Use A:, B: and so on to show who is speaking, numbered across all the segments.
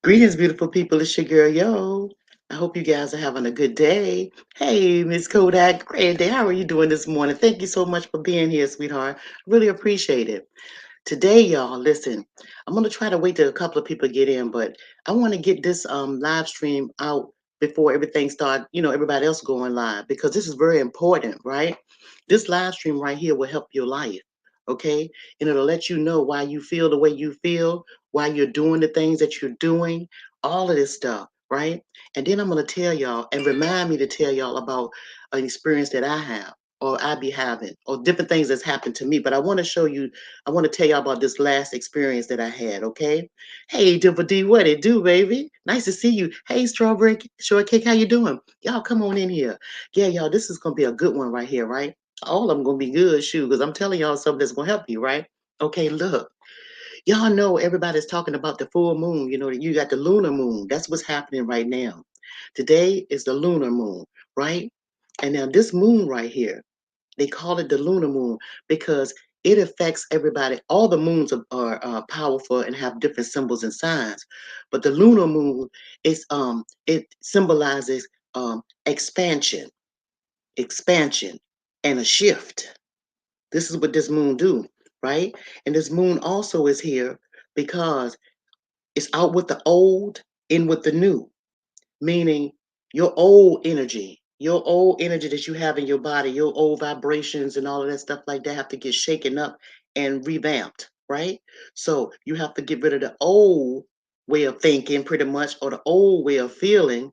A: Greetings, beautiful people. It's your girl, Yo. I hope you guys are having a good day. Hey, Miss Kodak, great day. How are you doing this morning? Thank you so much for being here, sweetheart. Really appreciate it. Today, y'all, listen, I'm gonna try to wait till a couple of people get in, but I want to get this live stream out before everything start, everybody else going live because this is very important, right? This live stream right here will help your life, okay? And it'll let you know why you feel the way you feel, why you're doing the things that you're doing, all of this stuff, right? And then I'm gonna tell y'all and remind me to tell y'all about an experience that I have or I be having or different things that's happened to me. But I want to show you I want to tell y'all about this last experience that I had, okay? Hey, Dimple D, what it do, baby? Nice to see you. Hey, Strawberry Shortcake, how you doing? Y'all come on in here. Yeah, y'all, this is going to be a good one right here, right? All of them going to be good, shoot, because I'm telling y'all something that's going to help you, right? Okay, look. Y'all know everybody's talking about the full moon. You know, you got the lunar moon. That's what's happening right now. Today is the lunar moon, right? And now this moon right here, they call it the lunar moon because it affects everybody. All the moons are powerful and have different symbols and signs, but the lunar moon it symbolizes expansion, expansion, and a shift. This is what this moon do, right? And this moon also is here because it's out with the old, in with the new, meaning your old energy that you have in your body, your old vibrations and all of that stuff like that have to get shaken up and revamped, right? So you have to get rid of the old way of thinking, pretty much, or the old way of feeling,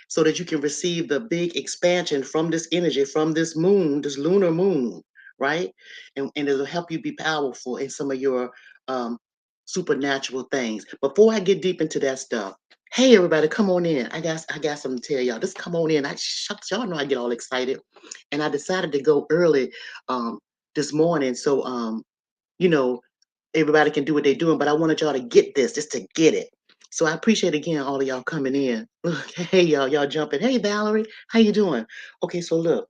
A: so that you can receive the big expansion from this energy, from this moon, this lunar moon, right? And it'll help you be powerful in some of your um, supernatural things. Before I get deep into that stuff, hey everybody, come on in. I got something to tell y'all. Just come on in. I shucks, y'all know I get all excited. And I decided to go early um this morning. So you know, everybody can do what they're doing, but I wanted y'all to get this, just to get it. So I appreciate again all of y'all coming in. Look, hey y'all jumping. Hey Valerie, how you doing? Okay, so look.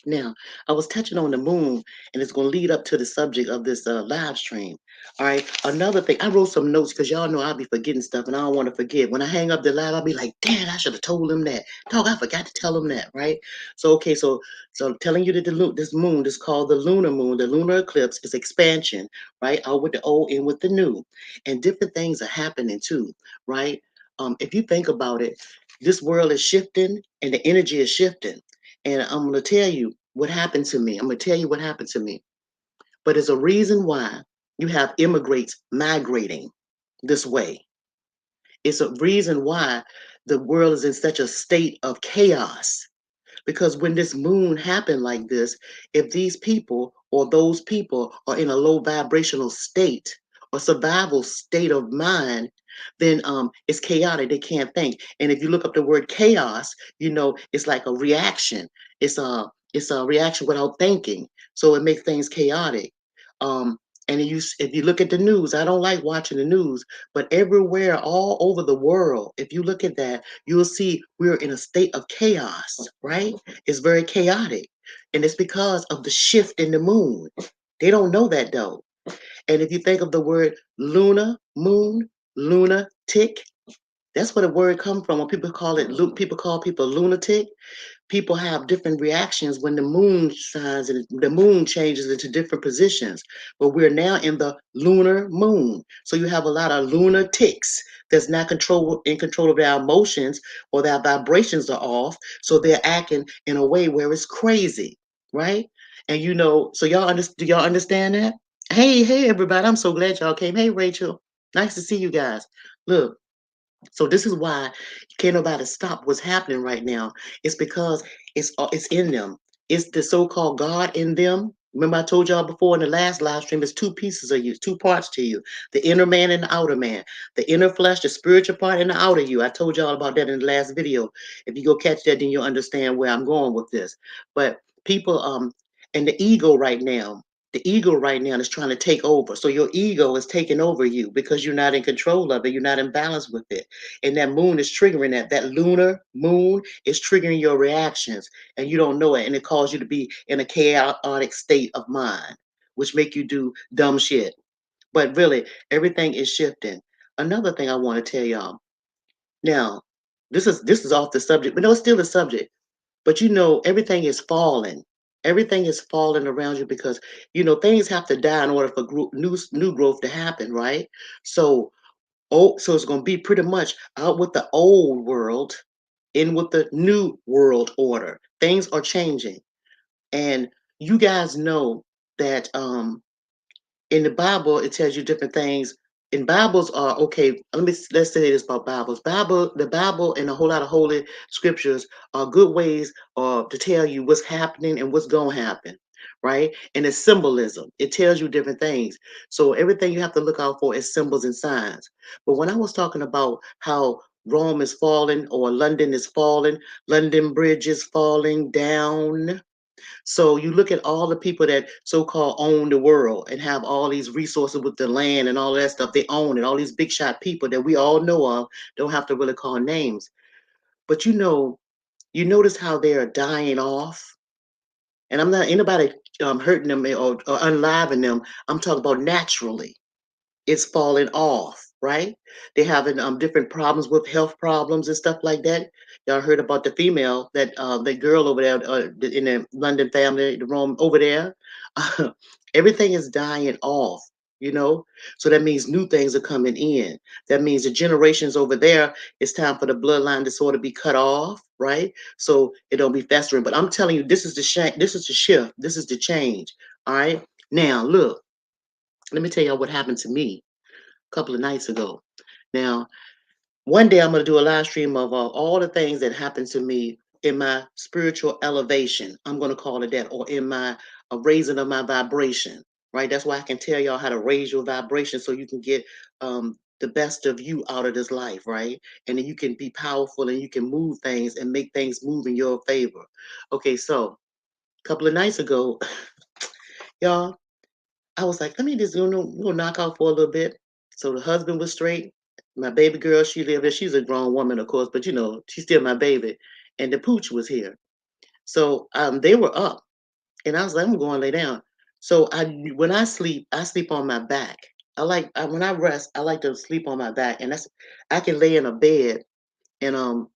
A: Now, I was touching on the moon, and it's going to lead up to the subject of this live stream. All right. Another thing, I wrote some notes because y'all know I'll be forgetting stuff, and I don't want to forget. When I hang up the live, I'll be like, "Damn, I should have told him that. Dog, I forgot to tell him that." Right. So, okay, so I'm telling you that this moon is called the lunar moon. The lunar eclipse is expansion, right? Out with the old, in with the new, and different things are happening too, right? If you think about it, this world is shifting, and the energy is shifting. And I'm going to tell you what happened to me. I'm going to tell you what happened to me. But there's a reason why you have immigrants migrating this way. It's a reason why the world is in such a state of chaos. Because when this moon happened like this, if these people or those people are in a low vibrational state or survival state of mind, then it's chaotic. They can't think. And if you look up the word chaos, it's like a reaction. It's a reaction without thinking. So it makes things chaotic. Um, and if you look at the news, I don't like watching the news, but everywhere, all over the world, if you look at that, you'll see we're in a state of chaos, right? It's very chaotic. And it's because of the shift in the moon. They don't know that though. And if you think of the word lunar, moon, lunatic, that's where the word comes from. When people call it, people call people lunatic. People have different reactions when the moon shines and the moon changes into different positions. But we're now in the lunar moon. So you have a lot of lunatics that's not in control of their emotions, or their vibrations are off. So they're acting in a way where it's crazy, right? And so do y'all understand that? Hey, everybody. I'm so glad y'all came. Hey, Rachel. Nice to see you guys. Look, so this is why can't nobody stop what's happening right now. It's because it's in them. It's the so-called God in them. Remember, I told y'all before in the last live stream, it's two pieces of you, two parts to you: the inner man and the outer man, the inner flesh, the spiritual part, and the outer you. I told y'all about that in the last video. If you go catch that, then you'll understand where I'm going with this. But people, and the ego right now is trying to take over. So your ego is taking over you because you're not in control of it. You're not in balance with it. And that moon is triggering that. That lunar moon is triggering your reactions, and you don't know it. And it causes you to be in a chaotic state of mind, which make you do dumb shit. But really, everything is shifting. Another thing I want to tell y'all. Now, this is off the subject, but no, it's still a subject. But everything is falling. Everything is falling around you because things have to die in order for new growth to happen, right? So, so it's going to be pretty much out with the old world, in with the new world order. Things are changing, and you guys know that in the Bible, it tells you different things. And Bibles are okay. Let's say this about Bibles. The Bible, and a whole lot of holy scriptures are good ways to tell you what's happening and what's going to happen, right? And it's symbolism. It tells you different things. So everything you have to look out for is symbols and signs. But when I was talking about how Rome is falling or London is falling, London Bridge is falling down, so you look at all the people that so-called own the world and have all these resources with the land and all that stuff. They own it. All these big shot people that we all know of, don't have to really call names. But you notice how they are dying off. And I'm not anybody hurting them or unliving them. I'm talking about naturally it's falling off, right? They're having different problems with health problems and stuff like that. Y'all heard about the female that girl over there in the London family, the Rome over there. Everything is dying off, you know. So that means new things are coming in. That means the generations over there, it's time for the bloodline to sort of be cut off, right? So it don't be festering. But I'm telling you, this is this is the shift. This is the change. All right. Now look, let me tell y'all what happened to me couple of nights ago. Now, one day I'm going to do a live stream of all the things that happened to me in my spiritual elevation. I'm going to call it that, or in my raising of my vibration, right? That's why I can tell y'all how to raise your vibration so you can get the best of you out of this life, right? And then you can be powerful and you can move things and make things move in your favor. Okay, so a couple of nights ago, y'all, I was like, let me just knock out for a little bit. So the husband was straight. My baby girl, she lived there. She's a grown woman, of course, but she's still my baby. And the pooch was here. So they were up, and I was like, I'm going to lay down. So when I sleep on my back. When I rest, I like to sleep on my back, and I can lay in a bed and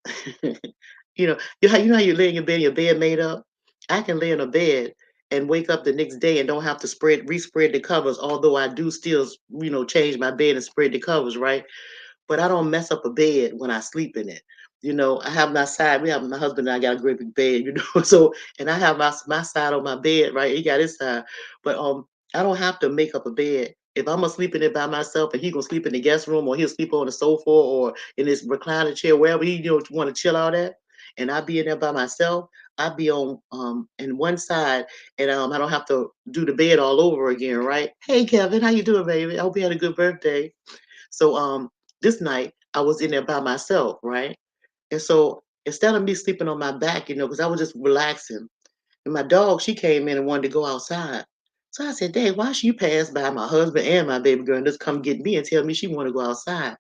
A: you know how you lay in your bed made up? I can lay in a bed and wake up the next day and don't have to respread the covers, although I do still, change my bed and spread the covers, right? But I don't mess up a bed when I sleep in it. I have my side. We have my husband and I got a great big bed, So, and I have my side on my bed, right? He got his side, but I don't have to make up a bed. If I'm gonna sleep in it by myself, and he gonna sleep in the guest room, or he'll sleep on the sofa, or in his recliner chair, wherever he want to chill out at, and I be in there by myself, I be on in one side, and I don't have to do the bed all over again, right? Hey Kevin, how you doing, baby? I hope you had a good birthday. So this night I was in there by myself, right? And so instead of me sleeping on my back, because I was just relaxing, and my dog, she came in and wanted to go outside. So I said, Dad, why should you pass by my husband and my baby girl and just come get me and tell me she want to go outside?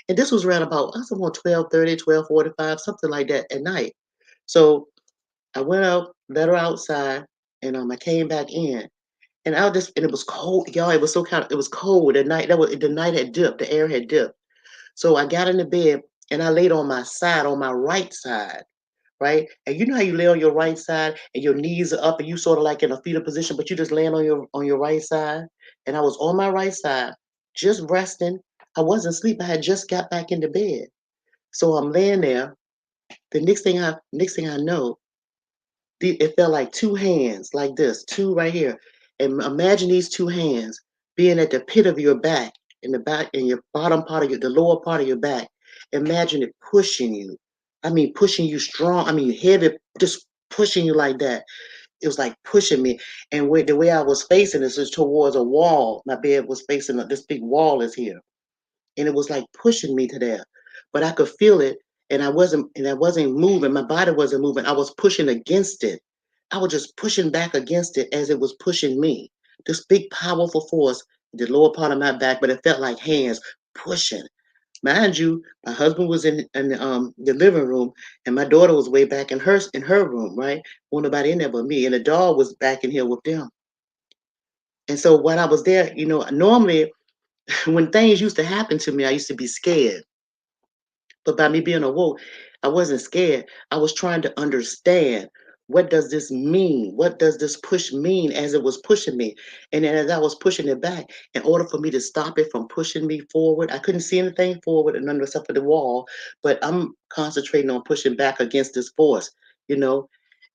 A: And this was around about, I was about 12:30, 12:45, something like that at night. So I went out, let her outside, and I came back in. And and it was cold, y'all. It was so kind of, it was cold at night. The night had dipped, the air had dipped. So I got in the bed and I laid on my side, on my right side, right? And you know how you lay on your right side and your knees are up and you sort of like in a fetal position, but you just laying on your right side. And I was on my right side, just resting. I wasn't asleep. I had just got back into bed. So I'm laying there. The next thing I know, it felt like two hands like this, two right here. And imagine these two hands being at the pit of your back, in your bottom part of the lower part of your back. Imagine it pushing you. I mean, pushing you strong. I mean, heavy, just pushing you like that. It was like pushing me. And the way I was facing this is towards a wall. My bed was facing this big wall is here, and it was like pushing me to there. But I could feel it, and I wasn't moving. My body wasn't moving. I was pushing against it. I was just pushing back against it as it was pushing me. This big powerful force, the lower part of my back, but it felt like hands pushing. Mind you, my husband was in the living room, and my daughter was way back in her room, right? Wasn't nobody in there but me, and the dog was back in here with them. And so when I was there, normally when things used to happen to me, I used to be scared. But by me being awoke, I wasn't scared. I was trying to understand, what does this mean? What does this push mean, as it was pushing me? And then as I was pushing it back, in order for me to stop it from pushing me forward, I couldn't see anything forward and none except for the wall, but I'm concentrating on pushing back against this force, you know.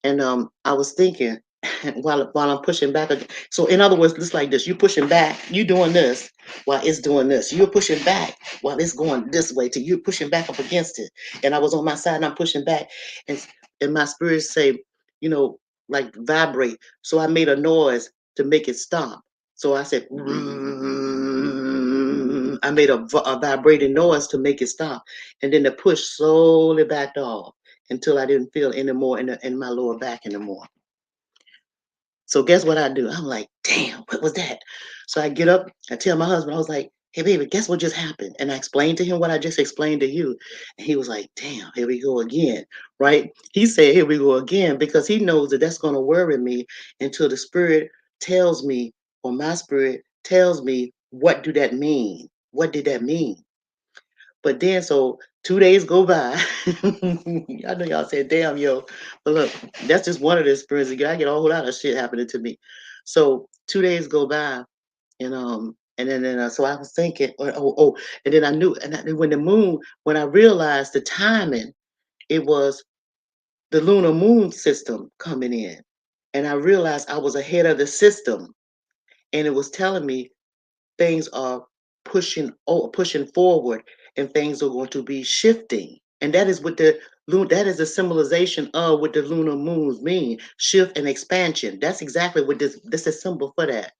A: And I was thinking, while I'm pushing back. So in other words, it's like this: you pushing back, you doing this while it's doing this. You're pushing back while it's going this way. To you pushing back up against it. And I was on my side and I'm pushing back, and my spirit say, you know, like vibrate. So I made a noise to make it stop. So I said, I made a vibrating noise to make it stop, and then the push slowly backed off until I didn't feel anymore in my lower back anymore. So guess what I do? I'm like, damn, what was that? So I get up, I tell my husband, I was like, hey baby, guess what just happened? And I explained to him what I just explained to you. And he was like, damn, here we go again. Right? He said, here we go again, because he knows that that's going to worry me until the spirit tells me, or my spirit tells me, what do that mean? What did that mean? But then, so 2 days go by. I know y'all said, damn, yo. But look, that's just one of the experiences. I get a whole lot of shit happening to me. So 2 days go by, and then so I was thinking, and then I knew, when the moon, when I realized the timing, it was the lunar moon system coming in. And I realized I was ahead of the system, and it was telling me things are pushing forward, and things are going to be shifting. And that is what that is a symbolization of what the lunar moons mean: shift and expansion. That's exactly what this is symbol for, that,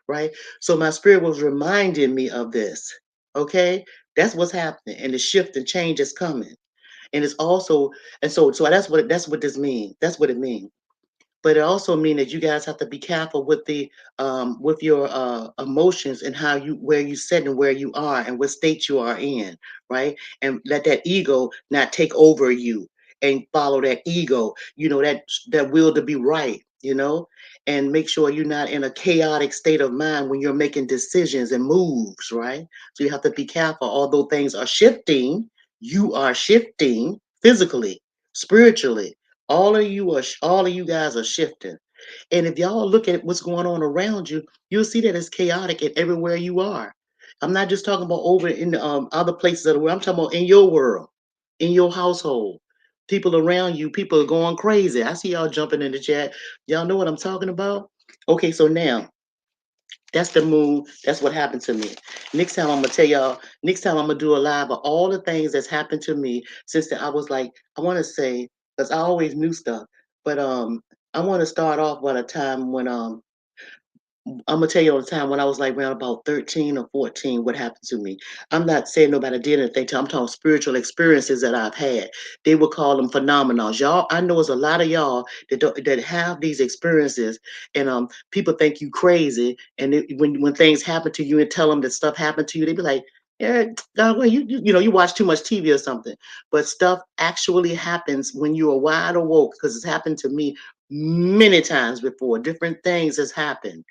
A: right? So my spirit was reminding me of this. Okay, that's what's happening, and the shift and change is coming. And it's also, and so that's what this means. That's what it means. But it also means that you guys have to be careful with your emotions, and how you where you sit and where you are and what state you are in, right? And let that ego not take over you, and follow that ego, that will to be right, and make sure you're not in a chaotic state of mind when you're making decisions and moves, right? So you have to be careful. Although things are shifting, you are shifting physically, spiritually. All of you guys are shifting. And if y'all look at what's going on around you, you'll see that it's chaotic in everywhere you are. I'm not just talking about over in other places of the world. I'm talking about in your world, in your household. People around you, people are going crazy. I see y'all jumping in the chat. Y'all know what I'm talking about? Okay, so now that's the moon. That's what happened to me. Next time I'm gonna tell y'all. Next time I'm gonna do a live of all the things that's happened to me since I was like, I want to say, because I always knew stuff, but I want to start off with a time when I'm gonna tell you all the time when I was like around about 13 or 14, what happened to me. I'm not saying nobody did anything to. I'm talking spiritual experiences that I've had. They would call them phenomenals. Y'all, I know there's a lot of y'all that have these experiences, and people think you crazy. And when things happen to you and tell them that stuff happened to you, they be like, yeah, God, well, you watch too much TV or something. But stuff actually happens when you are wide awake, because it's happened to me many times before. Different things has happened,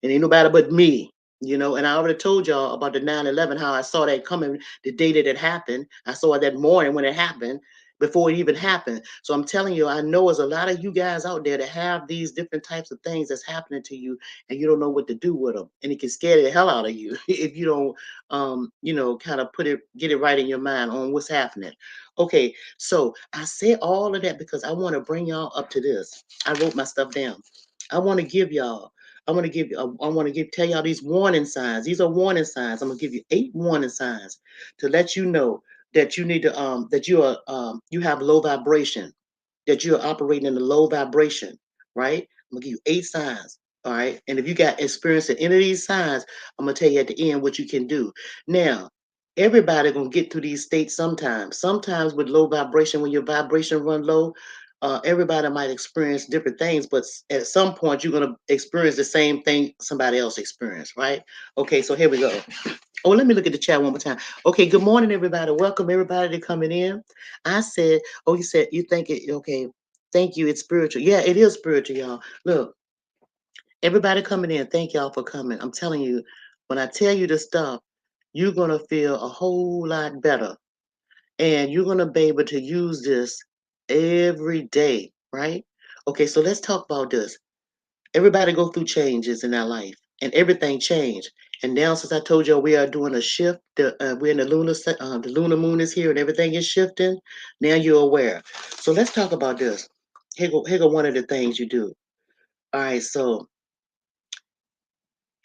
A: and ain't nobody but me. And I already told y'all about the 9/11, how I saw that coming the day that it happened. I saw it that morning when it happened, before it even happened. So I'm telling you, I know there's a lot of you guys out there that have these different types of things that's happening to you, and you don't know what to do with them. And it can scare the hell out of you if you don't, kind of get it right in your mind on what's happening. Okay, so I say all of that because I want to bring y'all up to this. I wrote my stuff down. I want to give y'all I want to tell y'all these warning signs. These are warning signs. I'm gonna give you 8 warning signs to let you know that you need to that you have low vibration, that you're operating in a low vibration, right? I'm gonna give you 8 signs. All right. And if you got experience in any of these signs, I'm gonna tell you at the end what you can do. Now, everybody gonna get through these states sometimes. Sometimes with low vibration, when your vibration run low, everybody might experience different things, but at some point you're gonna experience the same thing somebody else experienced, right? Okay, so here we go. Oh, let me look at the chat one more time. Okay, good morning, everybody. Welcome everybody to coming in. I said, oh, you said you think it okay. Thank you. It's spiritual. Yeah, it is spiritual, y'all. Look, everybody coming in, thank y'all for coming. I'm telling you, when I tell you this stuff, you're gonna feel a whole lot better. and you're going to be able to use this every day, right? Okay, so let's talk about this. Everybody go through changes in their life, and everything changed. And now, since I told you we are doing a shift, we're in the lunar moon is here, and everything is shifting. Now you're aware. So let's talk about this. Here go one of the things you do. All right, so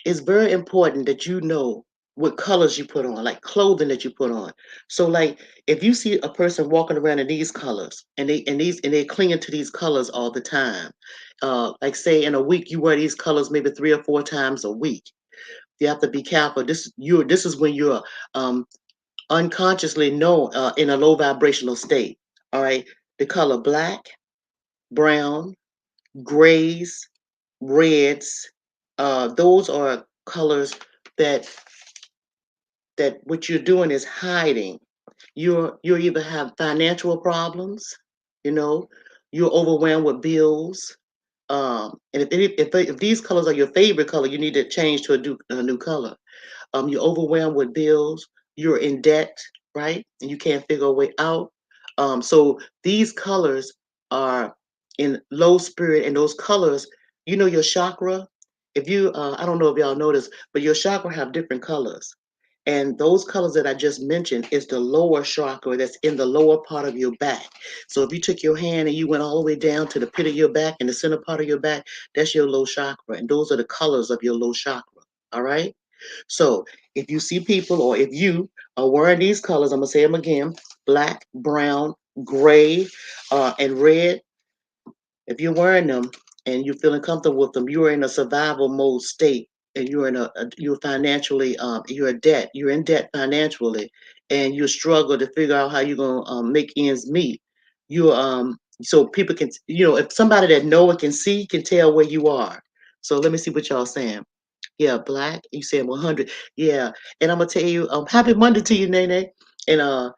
A: it's very important that you know what colors you put on, like clothing that you put on. So, like, if you see a person walking around in these colors, and they're clinging to these colors all the time, like say in a week you wear these colors maybe 3 or 4 times a week. You have to be careful. This is when you're um, unconsciously know in a low vibrational state. All right, the color black, brown, grays, reds. Those are colors that what you're doing is hiding. You either have financial problems, you know, you're overwhelmed with bills. And if these colors are your favorite color, you need to change to a new color. You're overwhelmed with bills, you're in debt, right? And you can't figure a way out. So these colors are in low spirit, and those colors, your chakra. If you, I don't know if y'all notice, but your chakra have different colors. And those colors that I just mentioned is the lower chakra that's in the lower part of your back. So if you took your hand and you went all the way down to the pit of your back and the center part of your back, that's your low chakra. And those are the colors of your low chakra. All right. So if you see people or if you are wearing these colors, I'm gonna say them again: black, brown, gray, and red. If you're wearing them and you're feeling comfortable with them, you're in a survival mode state, and you're financially you're in debt financially, and you struggle to figure out how you're gonna make ends meet. You so people can, if somebody that know it can see, can tell where you are. So let me see what y'all saying. Yeah, black. You said 100. Yeah, and I'm gonna tell you, happy Monday to you, Nene. And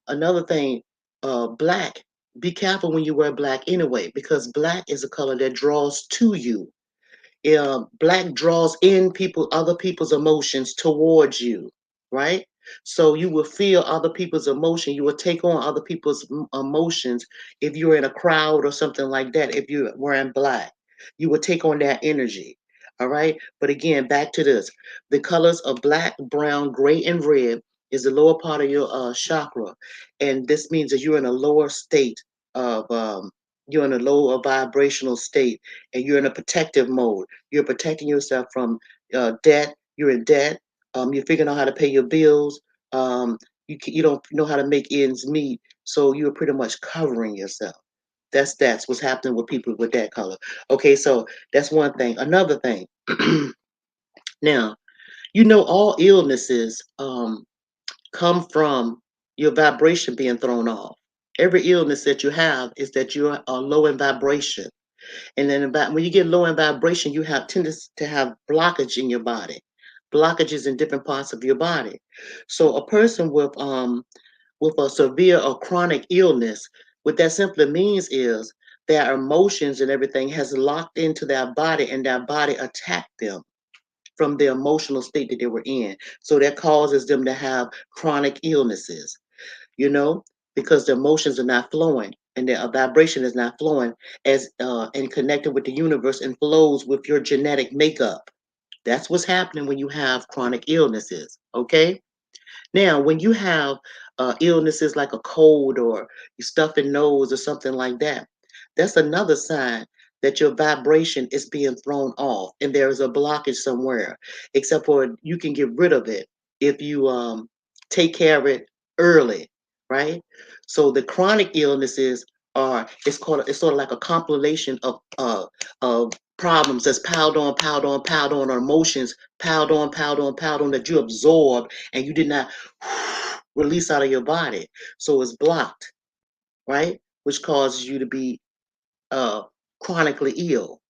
A: another thing, black. Be careful when you wear black anyway, because black is a color that draws to you. Black draws in other people's emotions towards you, right? So you will feel other people's emotion. You will take on other people's emotions if you're in a crowd or something like that. If you're wearing black, you will take on that energy. All right. But again, back to this: the colors of black, brown, gray, and red is the lower part of your chakra, and this means that you're in a lower state of you're in a lower vibrational state, and you're in a protective mode. You're protecting yourself from debt. You're in debt. You're figuring out how to pay your bills. You don't know how to make ends meet. So you're pretty much covering yourself. That's what's happening with people with that color. Okay, so that's one thing. Another thing. Now, all illnesses come from your vibration being thrown off. Every illness that you have is that you are low in vibration. And then when you get low in vibration, you have tendency to have blockage in your body, blockages in different parts of your body. So a person with a severe or chronic illness, what that simply means is their emotions and everything has locked into their body, and their body attacked them from the emotional state that they were in. So that causes them to have chronic illnesses, you know, because the emotions are not flowing, and the vibration is not flowing as and connected with the universe and flows with your genetic makeup. That's what's happening when you have chronic illnesses. Okay. Now, when you have illnesses like a cold or you stuffing nose or something like that, that's another sign that your vibration is being thrown off and there is a blockage somewhere. Except for you can get rid of it if you take care of it early, right? So the chronic illnesses it's sort of like a compilation of problems that's piled on, or emotions piled on that you absorb and you did not release out of your body. So it's blocked, right? Which causes you to be uh, chronically ill.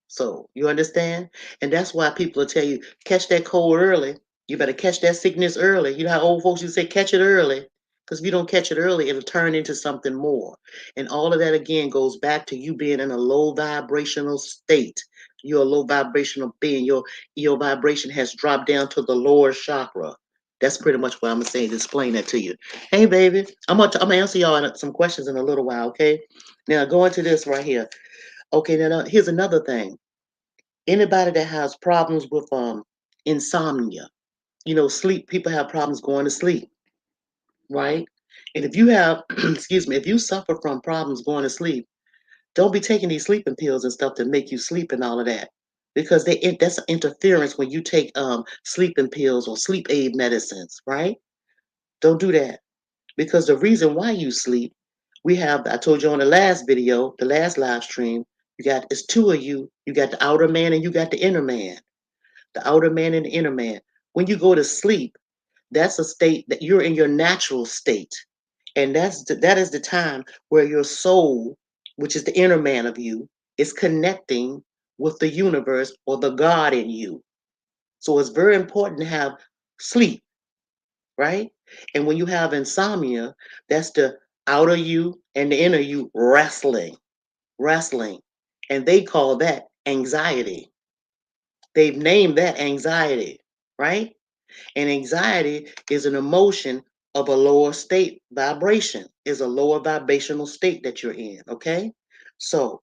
A: So you understand? And that's why people will tell you, catch that cold early. You better catch that sickness early. You know how old folks used to say, catch it early. Because if you don't catch it early, it'll turn into something more. And all of that again goes back to you being in a low vibrational state. You're a low vibrational being. Your vibration has dropped down to the lower chakra. That's pretty much what I'm gonna say to explain that to you. Hey, baby, I'm gonna answer y'all some questions in a little while. Okay. Now go into this right here. Okay. Now here's another thing. Anybody that has problems with insomnia, sleep. People have problems going to sleep, right? And if you have, excuse me, if you suffer from problems going to sleep, don't be taking these sleeping pills and stuff to make you sleep and all of that, because that's interference when you take sleeping pills or sleep aid medicines, right? Don't do that, because the reason why you sleep, I told you on the last video, the last live stream, it's two of you. You got the outer man and you got the inner man. The outer man and the inner man. When you go to sleep, that's a state that you're in your natural state. And that is the time where your soul, which is the inner man of you, is connecting with the universe or the God in you. So it's very important to have sleep, right? And when you have insomnia, that's the outer you and the inner you wrestling. And they call that anxiety. They've named that anxiety, right? And anxiety is an emotion of a lower state vibration, is a lower vibrational state that you're in. Okay. So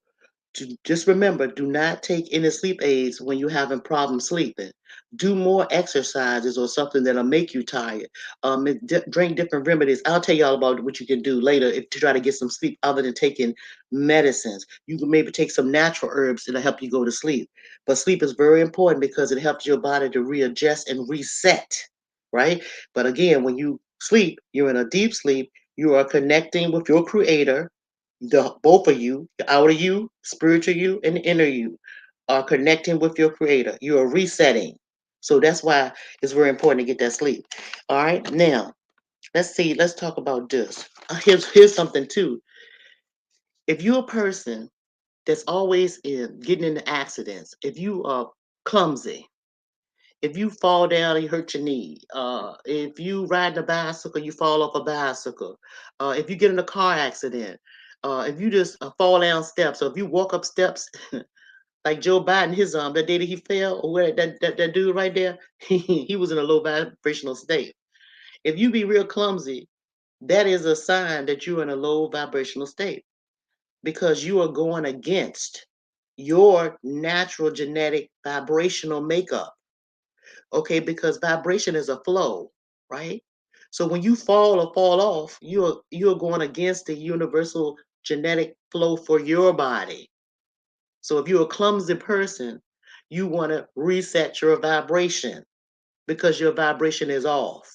A: just remember, do not take any sleep aids when you're having problems sleeping. Do more exercises or something that'll make you tired. Drink different remedies. I'll tell y'all about what you can do later to try to get some sleep other than taking medicines. You can maybe take some natural herbs that'll help you go to sleep. But sleep is very important because it helps your body to readjust and reset, right? But again, when you sleep, you're in a deep sleep. You are connecting with your creator, both of you, the outer you, spiritual you, and the inner you are connecting with your creator. You are resetting. So that's why it's very important to get that sleep. All right. Now, let's see. Let's talk about this. Here's something too. If you're a person that's always getting into accidents, if you are clumsy, if you fall down and you hurt your knee, if you riding a bicycle, you fall off a bicycle, if you get in a car accident, if you just fall down steps, or if you walk up steps like Joe Biden, his that day that he fell, or where that dude right there, he was in a low vibrational state. If you be real clumsy, that is a sign that you're in a low vibrational state because you are going against your natural genetic vibrational makeup. Okay, because vibration is a flow, right? So when you fall or fall off, you're going against the universal genetic flow for your body. So if you're a clumsy person, you want to reset your vibration because your vibration is off.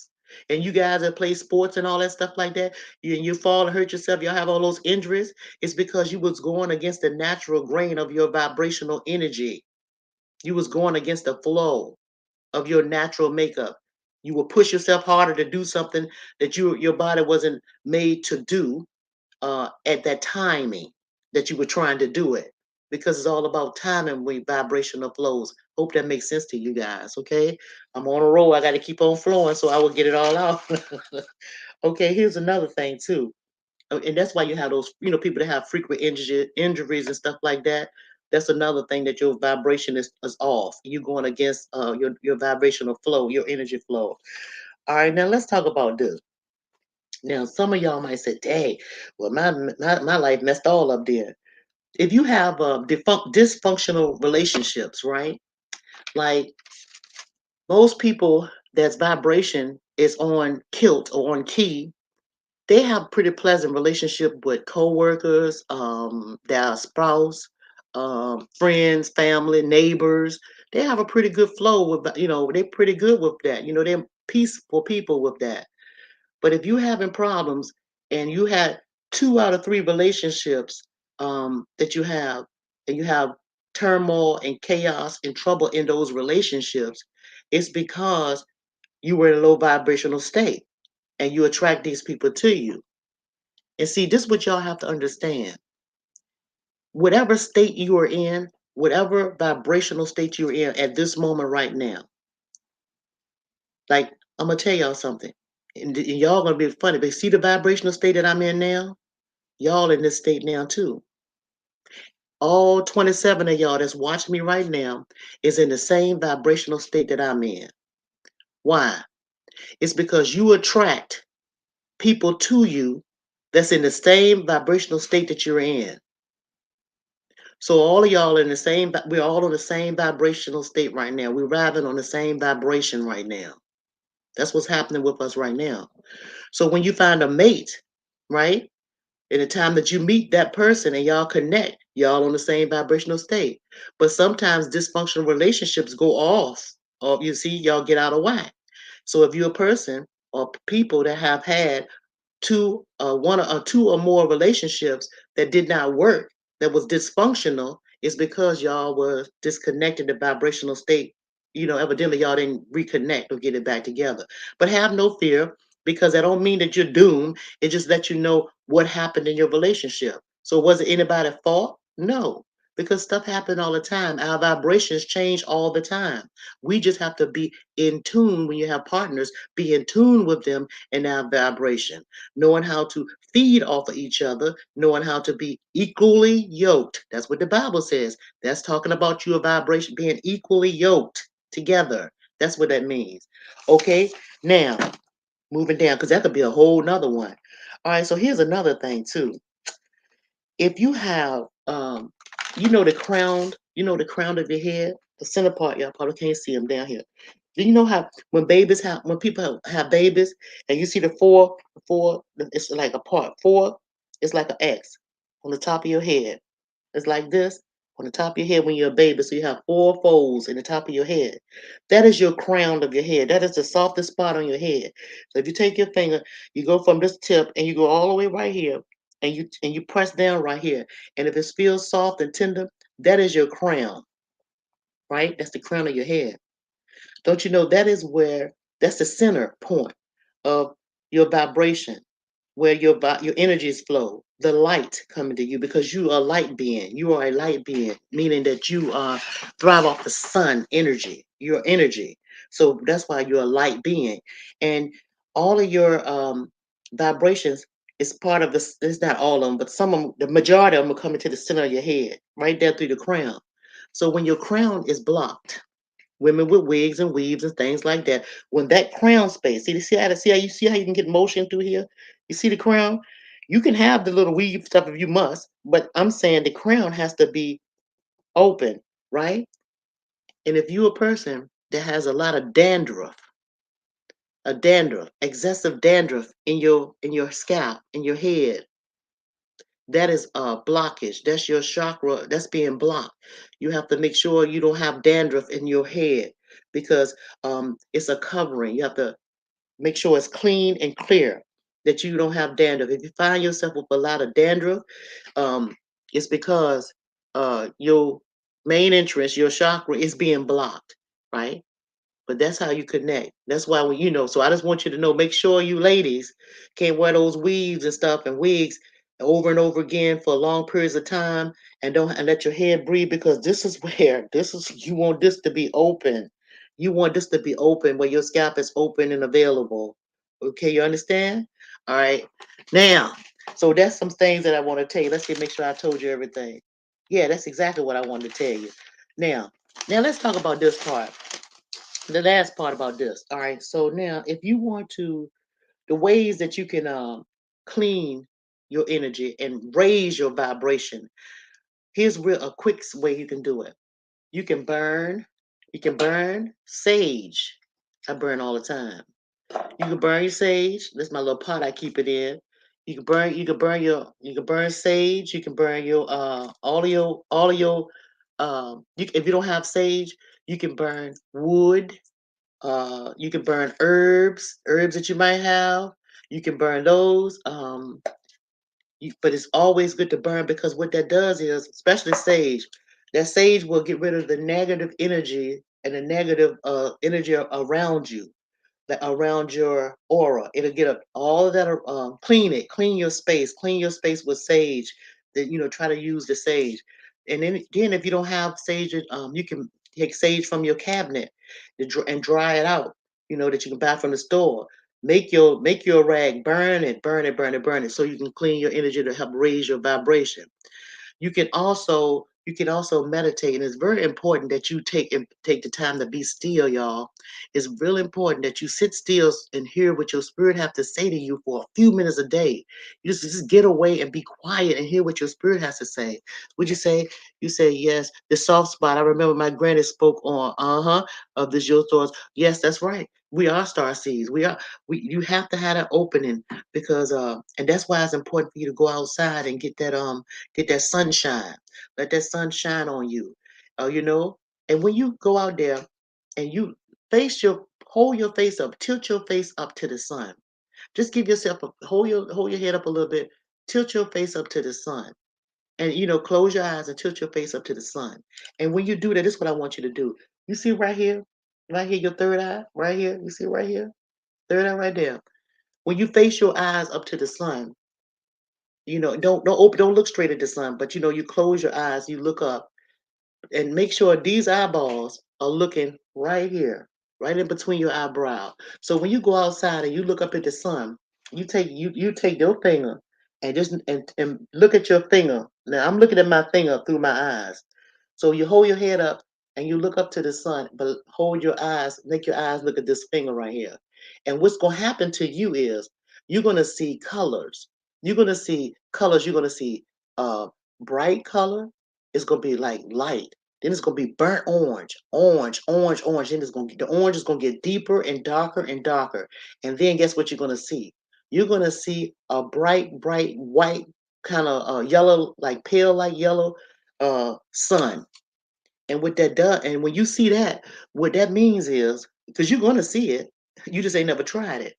A: And you guys that play sports and all that stuff like that, you fall and hurt yourself, y'all have all those injuries, it's because you was going against the natural grain of your vibrational energy. You was going against the flow of your natural makeup. You will push yourself harder to do something that your body wasn't made to do at that timing that you were trying to do it. Because it's all about timing with vibrational flows. Hope that makes sense to you guys. Okay, I'm on a roll. I got to keep on flowing so I will get it all out. Okay, here's another thing too, and that's why you have those, people that have frequent injuries and stuff like that. That's another thing that your vibration is off. You're going against your vibrational flow, your energy flow. All right, now let's talk about this. Now, some of y'all might say, "Dang, well, my life messed all up there." If you have dysfunctional relationships, right? Like most people that's vibration is on kilt or on key, they have pretty pleasant relationship with coworkers, their spouse, friends, family, neighbors. They have a pretty good flow with, they're pretty good with that. They're peaceful people with that. But if you're having problems and you had 2 out of 3 relationships that you have, and you have turmoil and chaos and trouble in those relationships, it's because you were in a low vibrational state and you attract these people to you. And see, this is what y'all have to understand. Whatever state you are in, whatever vibrational state you're in at this moment right now, like I'm gonna tell y'all something. And y'all gonna be funny, but see the vibrational state that I'm in now? Y'all in this state now too. All 27 of y'all that's watching me right now is in the same vibrational state that I'm in. Why? It's because you attract people to you that's in the same vibrational state that you're in. So all of y'all in the same, we're all on the same vibrational state right now. We're riding on the same vibration right now. That's what's happening with us right now. So when you find a mate, right? In the time that you meet that person and y'all connect, y'all on the same vibrational state. But sometimes dysfunctional relationships go off, or you see, y'all get out of whack. So if you're a person or people that have had one or two or more relationships that did not work, that was dysfunctional, is because y'all were disconnected the vibrational state. Evidently y'all didn't reconnect or get it back together. But have no fear, because that don't mean that you're doomed. It just lets you know what happened in your relationship. So was it anybody's fault? No, because stuff happened all the time. Our vibrations change all the time. We just have to be in tune. When you have partners, be in tune with them and our vibration, knowing how to feed off of each other, knowing how to be equally yoked. That's what the Bible says. That's talking about your vibration being equally yoked together. That's what that means. Okay, now moving down, because that could be a whole nother one. All right, so here's another thing too. If you have the crown of your head, the center part, y'all probably can't see them down here. Do you know how when people have babies and you see the four, it's like a part four, it's like an X on the top of your head. It's like this on the top of your head when you're a baby. So you have four folds in the top of your head. That is your crown of your head. That is the softest spot on your head. So if you take your finger, you go from this tip and you go all the way right here, and you press down right here. And if it feels soft and tender, that is your crown, right? That's the crown of your head. Don't you know that's the center point of your vibration, where your energies flow, the light coming to you, because you are a light being. You are a light being, meaning that you thrive off the sun energy, your energy. So that's why you're a light being, and all of your vibrations is part of this. It's not all of them, but some of them, the majority of them, are coming to the center of your head, right there through the crown. So when your crown is blocked, women with wigs and weaves and things like that. When that crown space, see how you can get motion through here? You see the crown? You can have the little weave stuff if you must, but I'm saying the crown has to be open, right? And if you're a person that has a lot of excessive dandruff in your scalp, in your head, that is a blockage. That's your chakra that's being blocked. You have to make sure you don't have dandruff in your head, because it's a covering. You have to make sure it's clean and clear, that you don't have dandruff. If you find yourself with a lot of dandruff, um, it's because your main entrance, your chakra, is being blocked, right? But that's how you connect. That's why so I just want you to know, make sure you ladies can't wear those weaves and stuff and wigs over and over again for long periods of time, and don't and let your head breathe, because this is where this is you want this to be open. You want this to be open, where your scalp is open and available. Okay, you understand? All right. Now, so that's some things that I want to tell you. Let's see, make sure I told you everything. Yeah, that's exactly what I wanted to tell you. Now, now let's talk about this part, the last part about this. All right. So now, if you want to, the ways that you can clean your energy and raise your vibration, here's a quick way you can do it. You can burn. You can burn sage. I burn all the time. You can burn your sage. That's my little pot I keep it in. You can burn sage. You can burn your all of your if you don't have sage, you can burn wood. You can burn herbs that you might have. You can burn those. But it's always good to burn, because what that does is, especially sage, that sage will get rid of the negative energy and the negative energy around you, around your aura. It'll get all of that, clean it, clean your space with sage. That try to use the sage, and then again, if you don't have sage, you can take sage from your cabinet and dry it out. That you can buy from the store. Make your rag, burn it, burn it, burn it, burn it, so you can clean your energy to help raise your vibration. You can also You can also meditate, and it's very important that you take the time to be still, y'all. It's really important that you sit still and hear what your spirit have to say to you for a few minutes a day. You just get away and be quiet and hear what your spirit has to say. Would you say? You say yes. The soft spot. I remember my granny spoke on of this your thoughts. Yes, that's right. We are star seeds. You have to have that opening because and that's why it's important for you to go outside and get that sunshine. Let that sun shine on you. You know, and when you go out there and you hold your face up, tilt your face up to the sun. Just give yourself a hold your head up a little bit, tilt your face up to the sun. And close your eyes and tilt your face up to the sun. And when you do that, this is what I want you to do. You see right here, your third eye, right here. You see right here, third eye right there. When you face your eyes up to the sun, don't look straight at the sun, but you close your eyes, you look up and make sure these eyeballs are looking right here, right in between your eyebrow. So when you go outside and you look up at the sun, you take your finger and just look at your finger. Now I'm looking at my finger through my eyes. So you hold your head up and you look up to the sun, but hold your eyes, make your eyes look at this finger right here. And what's going to happen to you is you're going to see colors. You're going to see colors. You're going to see bright color. It's going to be like light. Then it's going to be burnt orange, orange, orange, orange. Then the orange is going to get deeper and darker and darker. And then guess what you're going to see? You're going to see a bright, bright white kind of yellow, like pale, like yellow sun. And what that does, and when you see that, what that means is, because you're gonna see it, you just ain't never tried it.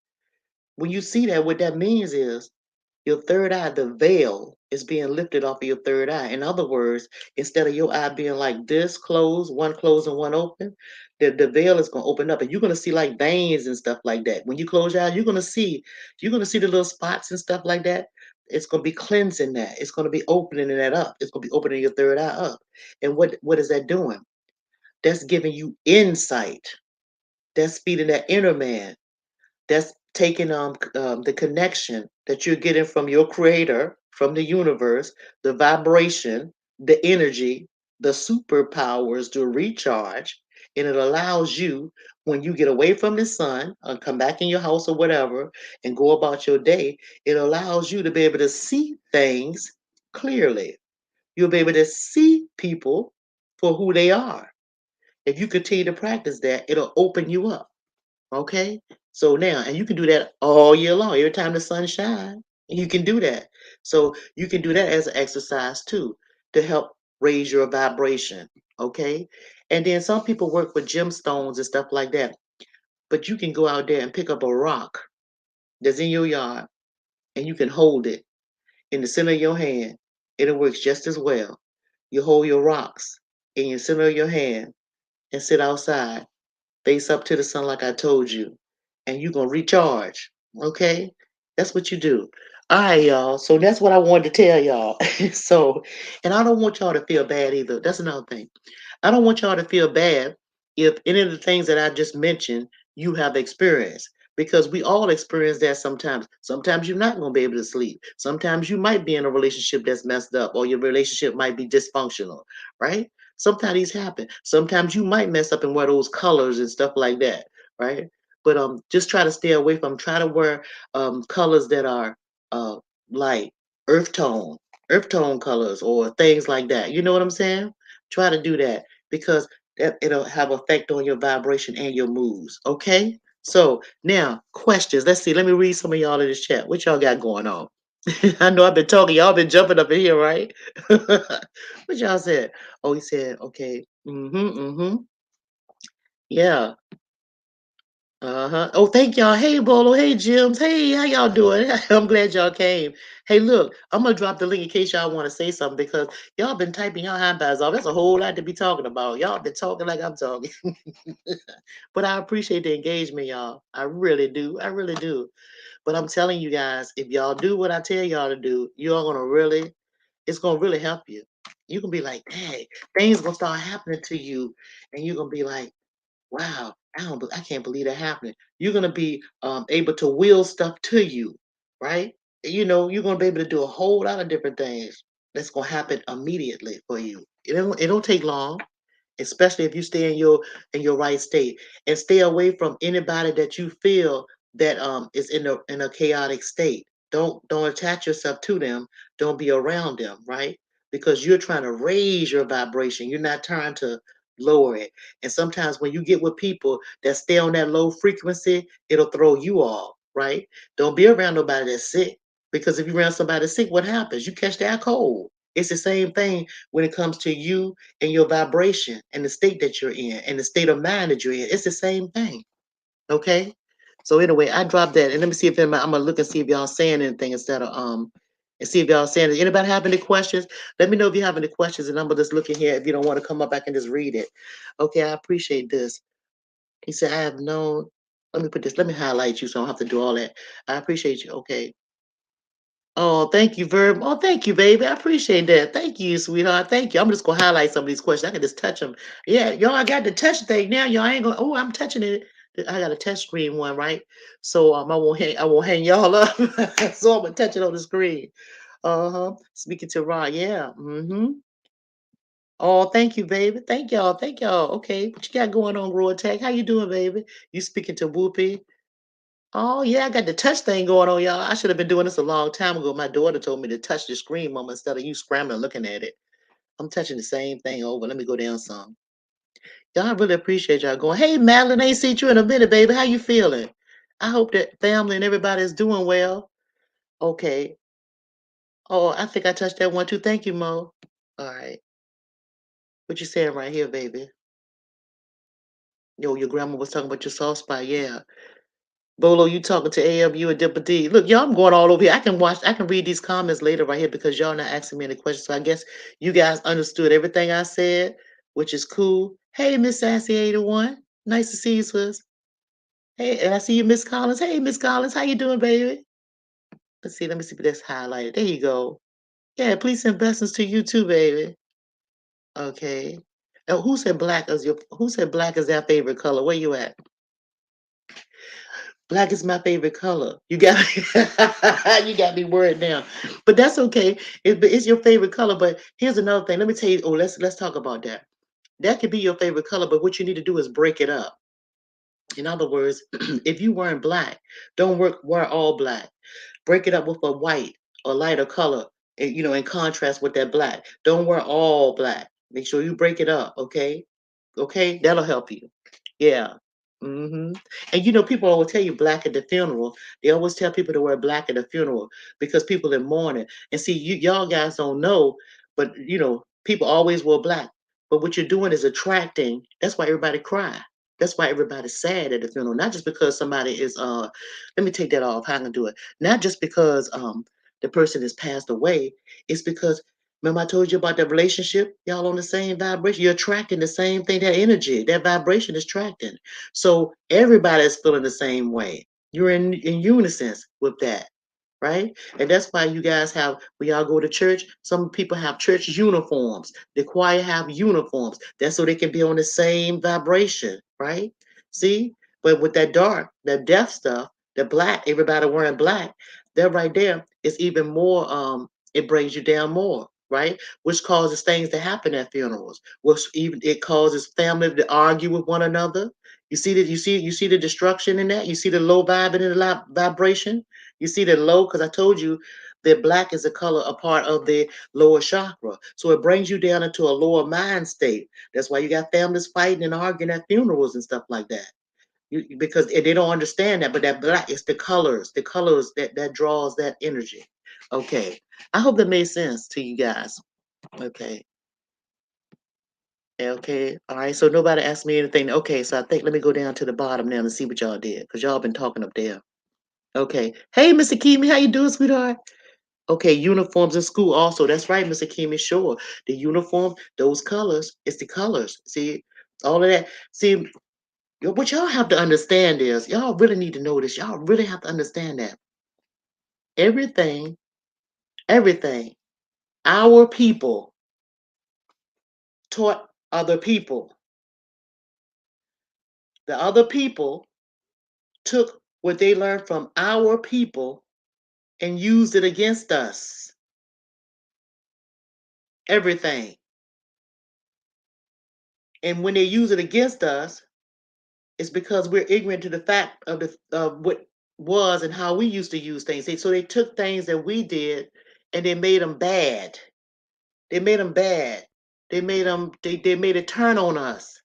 A: When you see that, what that means is your third eye, the veil is being lifted off of your third eye. In other words, instead of your eye being like this closed and one open, the veil is gonna open up and you're gonna see like veins and stuff like that. When you close your eye, you're gonna see the little spots and stuff like that. It's gonna be cleansing that. It's gonna be opening that up. It's gonna be opening your third eye up. And what is that doing? That's giving you insight. That's feeding that inner man. That's taking the connection that you're getting from your creator, from the universe, the vibration, the energy, the superpowers to recharge, and it allows you when you get away from the sun and come back in your house or whatever and go about your day, it allows you to be able to see things clearly. You'll be able to see people for who they are. If you continue to practice that, it'll open you up. Okay? So now, and you can do that all year long. Every time the sun shines, you can do that. So you can do that as an exercise too to help raise your vibration. Okay? And then some people work with gemstones and stuff like that. But you can go out there and pick up a rock that's in your yard and you can hold it in the center of your hand. It works just as well. You hold your rocks in your center of your hand and sit outside face up to the sun like I told you, and you're gonna recharge. Okay? That's what you do. All right, y'all. So that's what I wanted to tell y'all. So, and I don't want y'all to feel bad either. That's another thing. I don't want y'all to feel bad if any of the things that I just mentioned you have experienced. Because we all experience that sometimes. Sometimes you're not going to be able to sleep. Sometimes you might be in a relationship that's messed up, or your relationship might be dysfunctional, right? Sometimes these happen. Sometimes you might mess up and wear those colors and stuff like that, right? But just try to stay away from. Try to wear colors that are uh, light, earth tone, earth tone colors, or things like that. You know what I'm saying? Try to do that because it'll have effect on your vibration and your moods. Okay. So now questions. Let's see. Let me read some of y'all in this chat. What y'all got going on? I know I've been talking. Y'all been jumping up in here, right? What y'all said? Oh, he said, okay. Mm-hmm. Mm-hmm. Yeah. Uh-huh. Oh, thank y'all. Hey, Bolo. Hey, Jims. Hey, how y'all doing? I'm glad y'all came. Hey, look, I'm gonna drop the link in case y'all want to say something because y'all been typing y'all handbags off. That's a whole lot to be talking about. Y'all been talking like I'm talking. But I appreciate the engagement, y'all. I really do. I really do. But I'm telling you guys, if y'all do what I tell y'all to do, you're gonna really, it's gonna really help you. You can be like, hey, things gonna start happening to you, and you're gonna be like, wow, I can't believe that happening. You're gonna be able to will stuff to you, right? You're gonna be able to do a whole lot of different things that's gonna happen immediately for you. It don't take long, especially if you stay in your right state, and stay away from anybody that you feel that is in a chaotic state. Don't attach yourself to them. Don't be around them, right? Because you're trying to raise your vibration. You're not trying to lower it. And sometimes when you get with people that stay on that low frequency, it'll throw you off, right? Don't be around nobody that's sick. Because if you're around somebody that's sick, what happens? You catch that cold. It's the same thing when it comes to you and your vibration and the state that you're in and the state of mind that you're in. It's the same thing. Okay. So anyway, I dropped that and let me see if anybody, I'm gonna look and see if y'all saying anything instead of and see if y'all saying it. Anybody have any questions? Let me know if you have any questions and I'm gonna just look in here. If you don't want to come up, I can just read it. Okay, I appreciate this. He said, I have known. Let me put this, let me highlight you so I don't have to do all that. I appreciate you. Okay. Oh, thank you very much. Oh, thank you, baby. I appreciate that. Thank you, sweetheart. Thank you. I'm just gonna highlight some of these questions. I can just touch them. Yeah, y'all, I got the touch thing now. Y'all ain't gonna. Oh, I'm touching it. I got a touch screen one, right? So I won't hang y'all up. So I'm gonna touch it on the screen. Uh-huh. Speaking to Ron. Yeah. Mm-hmm. Oh, thank you, baby. Thank y'all. Thank y'all. Okay. What you got going on, Roy Tech? How you doing, baby? You speaking to Whoopi? Oh, yeah, I got the touch thing going on, y'all. I should have been doing this a long time ago. My daughter told me to touch the screen mama instead of you scrambling looking at it. I'm touching the same thing over. Let me go down some. Y'all, I really appreciate y'all going. Hey, Madeline, ain't seen you in a minute, baby. How you feeling? I hope that family and everybody is doing well. Okay. Oh, I think I touched that one too. Thank you, Mo. All right. What you saying right here, baby? Yo, your grandma was talking about your soft spot. Yeah. Bolo, you talking to AMU and Dipper D. Look, y'all, I'm going all over here. I can read these comments later right here because y'all not asking me any questions. So I guess you guys understood everything I said, which is cool. Hey, Miss Sassy 81. Nice to see you, sis. Hey, and I see you, Miss Collins. Hey, Miss Collins, how you doing, baby? Let me see if that's highlighted. There you go. Yeah, please send blessings to you too, baby. Okay. Now, who said black is their favorite color? Where you at? Black is my favorite color. You got me, you got me worried now, but that's okay. It's your favorite color. But here's another thing. Let me tell you. Oh, let's talk about that. That could be your favorite color, but what you need to do is break it up. In other words, if you wearing black, don't wear all black. Break it up with a white or lighter color, in contrast with that black. Don't wear all black. Make sure you break it up. Okay, okay, that'll help you. Yeah. And people always tell you black at the funeral. They always tell people to wear black at the funeral because people in mourning. And see, y'all guys don't know, but people always wear black. But what you're doing is attracting. That's why everybody cry. That's why everybody's sad at the funeral. Not just because somebody is let me take that off. How I'm gonna do it. Not just because the person has passed away. It's because remember I told you about that relationship? Y'all on the same vibration. You're attracting the same thing, that energy, that vibration is attracting. So everybody is feeling the same way. You're in unison with that, right? And that's why you guys have, when y'all go to church, some people have church uniforms. The choir have uniforms. That's so they can be on the same vibration, right? See? But with that dark, that death stuff, the black, everybody wearing black, that right there is even more, it brings you down more, right? Which causes things to happen at funerals. Which even it causes family to argue with one another. You see the destruction in that. You see the low vibe and the vibration. You see the low because I told you that black is a color, a part of the lower chakra. So it brings you down into a lower mind state. That's why you got families fighting and arguing at funerals and stuff like that. Because they don't understand that, but that black is the colors that draws that energy. Okay, I hope that made sense to you guys. Okay, okay, all right. So nobody asked me anything. Okay, so I think let me go down to the bottom now and see what y'all did because y'all been talking up there. Okay, hey, Mr. Kimi, how you doing, sweetheart? Okay, uniforms in school also. That's right, Mr. Kimi. Sure, the uniform, those colors, it's the colors. See, all of that. See, what y'all have to understand is y'all really need to know this. Y'all really have to understand that everything, everything, our people taught other people. The other people took what they learned from our people and used it against us. Everything. And when they use it against us, it's because we're ignorant to the fact of what was and how we used to use things. So they took things that we did and they made them bad. They made them bad. They made it turn on us.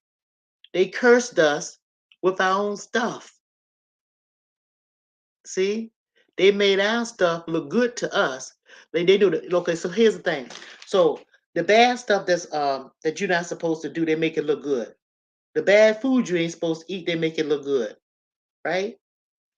A: They cursed us with our own stuff. See? They made our stuff look good to us. They do the okay, so here's the thing. So the bad stuff that you're not supposed to do, they make it look good. The bad food you ain't supposed to eat, they make it look good, right?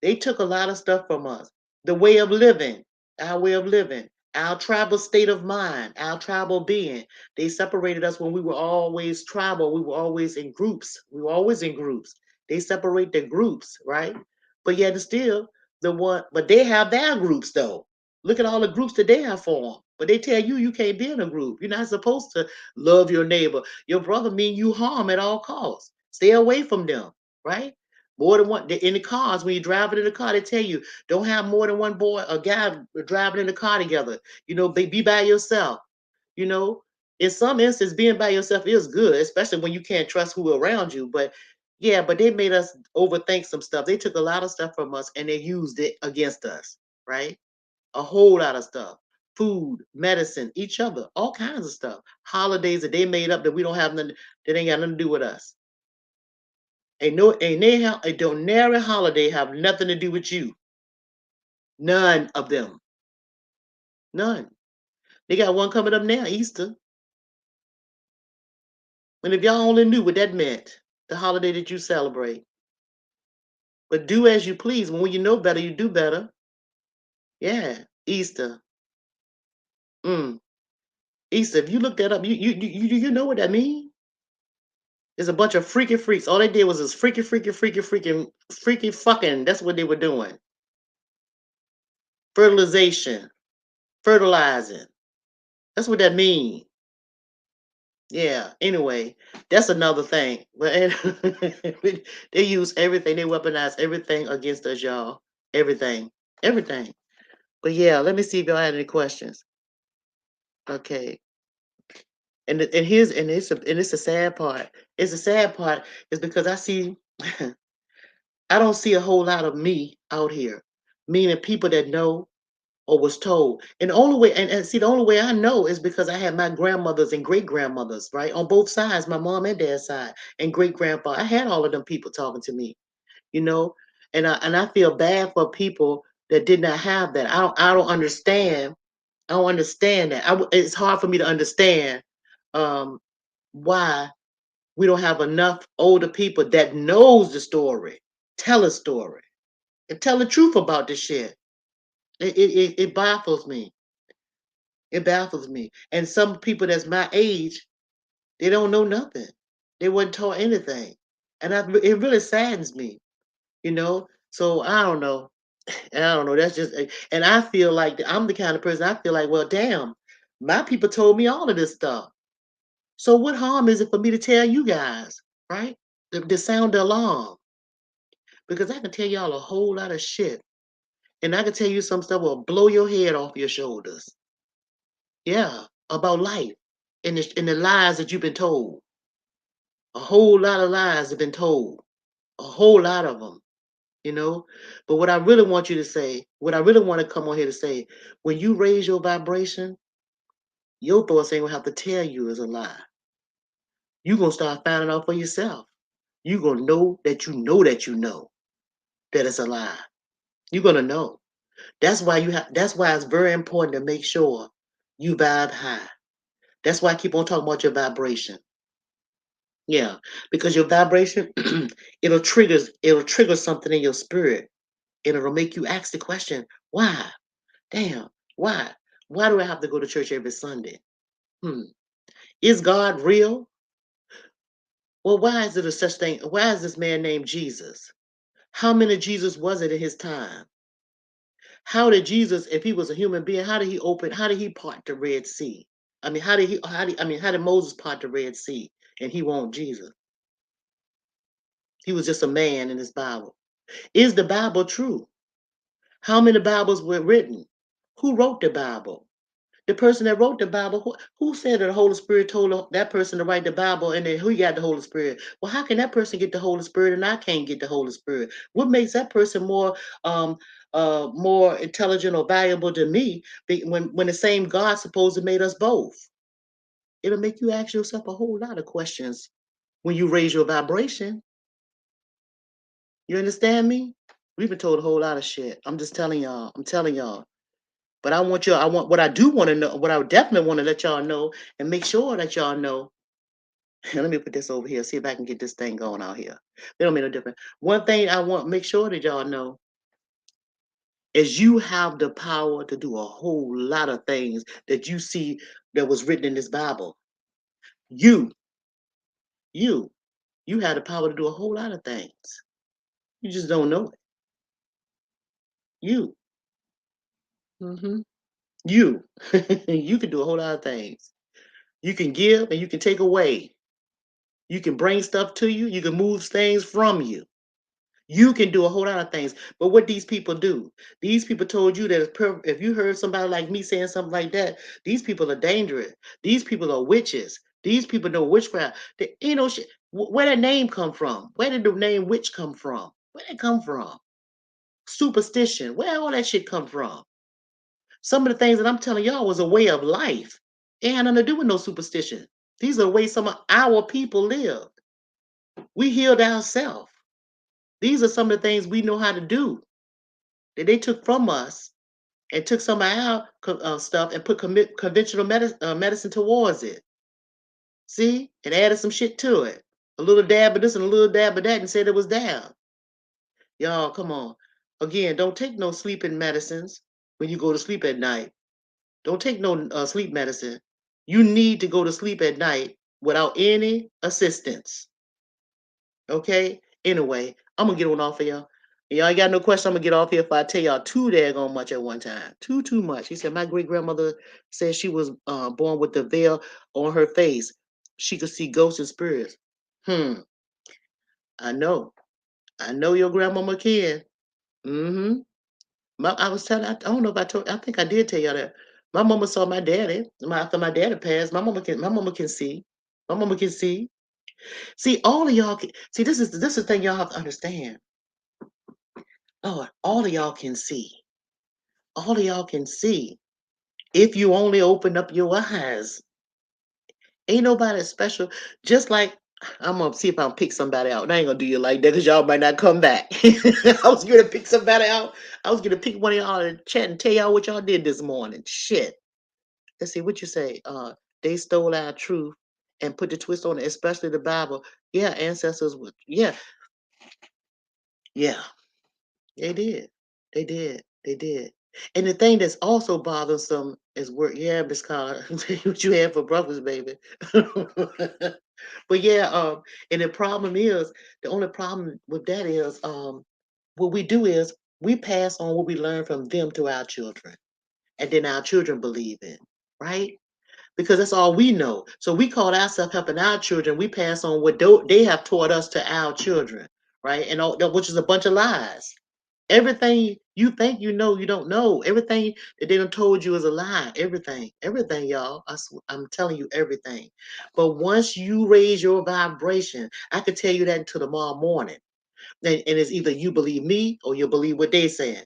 A: They took a lot of stuff from us. The way of living, our way of living, our tribal state of mind, our tribal being. They separated us when we were always tribal. We were always in groups. We were always in groups. They separate the groups, right? But yet it's still but they have their groups though. Look at all the groups that they have formed. But they tell you you can't be in a group. You're not supposed to love your neighbor. Your brother mean you harm at all costs. Stay away from them, right? More than one in the cars, when you're driving in the car, they tell you don't have more than one boy or guy driving in the car together. Be by yourself. You know, in some instances, being by yourself is good, especially when you can't trust who around you. But yeah, but they made us overthink some stuff. They took a lot of stuff from us and they used it against us, right? A whole lot of stuff. Food, medicine, each other, all kinds of stuff. Holidays that they made up that we don't have nothing, that ain't got nothing to do with us. A donary holiday have nothing to do with you. None of them. None. They got one coming up now, Easter. And if y'all only knew what that meant, the holiday that you celebrate. But do as you please. When you know better, you do better. Yeah, Easter. Mm. Easter. If you look that up, you know what that means? It's a bunch of freaky freaks. All they did was this freaky fucking. That's what they were doing. Fertilization, fertilizing. That's what that means. Yeah. Anyway, that's another thing. But they use everything. They weaponize everything against us, y'all. Everything, everything. But yeah, let me see if y'all had any questions. Okay. It's the sad part. It's the sad part is because I see I don't see a whole lot of me out here, meaning people that know or was told. And the only way, and see, the only way I know is because I had my grandmothers and great grandmothers, right, on both sides, my mom and dad's side, and great grandpa. I had all of them people talking to me, you know, and I feel bad for people that did not have that. I don't understand. I don't understand that. It's hard for me to understand um, why we don't have enough older people that knows the story, tell a story, and tell the truth about this shit. It baffles me. It baffles me. And some people that's my age, they don't know nothing. They weren't taught anything. And it really saddens me, you know? So I don't know. I don't know. That's just, and I feel like I'm the kind of person I feel like, well, damn, my people told me all of this stuff. So what harm is it for me to tell you guys, right? To sound the alarm. Because I can tell y'all a whole lot of shit. And I can tell you some stuff will blow your head off your shoulders. Yeah, about life and the lies that you've been told. A whole lot of lies have been told. A whole lot of them, you know. But what I really want you to say, what I really want to come on here to say, when you raise your vibration, your thoughts ain't gonna have to tell you is a lie. You're gonna start finding out for yourself. You're gonna know that you know that you know that it's a lie. You're gonna know. That's why it's very important to make sure you vibe high. That's why I keep on talking about your vibration. Yeah, because your vibration, it'll trigger something in your spirit, and it'll make you ask the question, why? Damn, why? Why do I have to go to church every Sunday? Hmm. Is God real? Well, why is it a such thing? Why is this man named Jesus? How many Jesus was it in his time? How did Jesus, if he was a human being, how did he part the Red Sea? I mean, how did Moses part the Red Sea and he won't Jesus? He was just a man in his Bible. Is the Bible true? How many Bibles were written? Who wrote the Bible? The person that wrote the Bible, who said that the Holy Spirit told that person to write the Bible, and then who got the Holy Spirit? Well, how can that person get the Holy Spirit and I can't get the Holy Spirit? What makes that person um more intelligent or valuable to me when the same God supposed to made us both? It'll make you ask yourself a whole lot of questions when you raise your vibration. You understand me? We've been told a whole lot of shit. I'm just telling y'all. I'm telling y'all. But I want what I do want to know, what I definitely want to let y'all know and make sure that y'all know. Let me put this over here, see if I can get this thing going out here. It don't make no difference. One thing I want to make sure that y'all know is you have the power to do a whole lot of things that you see that was written in this Bible. You, you, you have the power to do a whole lot of things. You just don't know it. You, hmm you, you can do a whole lot of things. You can give and you can take away. You can bring stuff to you. You can move things from you. You can do a whole lot of things. But what these people do, these people told you that if you heard somebody like me saying something like that, these people are dangerous. These people are witches. These people know witchcraft. They, you know, where that name come from? Where did the name witch come from? Where did it come from? Superstition. Where all that shit come from? Some of the things that I'm telling y'all was a way of life. It had nothing to do with no superstition. These are the ways some of our people lived. We healed ourselves. These are some of the things we know how to do that they took from us and took some of our stuff and put conventional medicine towards it. See? And added some shit to it. A little dab of this and a little dab of that and said it was dab. Y'all, come on. Again, don't take no sleeping medicines when you go to sleep at night. Don't take no sleep medicine. You need to go to sleep at night without any assistance. Okay? Anyway, I'm gonna get on off of y'all. Y'all ain't got no question. I'm gonna get off here if I tell y'all too daggone much at one time. Too much. He said my great grandmother said she was born with the veil on her face. She could see ghosts and spirits. Hmm. I know. I know your grandmama can. Mm-hmm. I was telling. I don't know if I told. I think I did tell y'all that. My mama saw my daddy. After my daddy passed, my mama can. My mama can see. My mama can see. See, all of y'all can see. This is the thing y'all have to understand. Lord, all of y'all can see. All of y'all can see. If you only open up your eyes. Ain't nobody special. Just like I'm gonna see if I can pick somebody out. And I ain't gonna do you like that because y'all might not come back. I was gonna pick somebody out. I was gonna pick one of y'all in the chat and tell y'all what y'all did this morning. Shit. Let's see what you say. They stole our truth and put the twist on it, especially the Bible. Yeah, ancestors would. Yeah, yeah. They did. They did. They did. And the thing that's also bothersome is work. Yeah, Miss Carter, what you had for breakfast, baby. But yeah, and the problem is the only problem with that is what we do is we pass on what we learn from them to our children, and then our children believe it, right? Because that's all we know. So we call ourselves helping our children. We pass on what they have taught us to our children, right? And all, which is a bunch of lies. Everything you think you know, you don't know. Everything that they done told you is a lie. Everything, y'all. I'm telling you everything. But once you raise your vibration, I could tell you that until tomorrow morning. And it's either you believe me or you believe what they saying.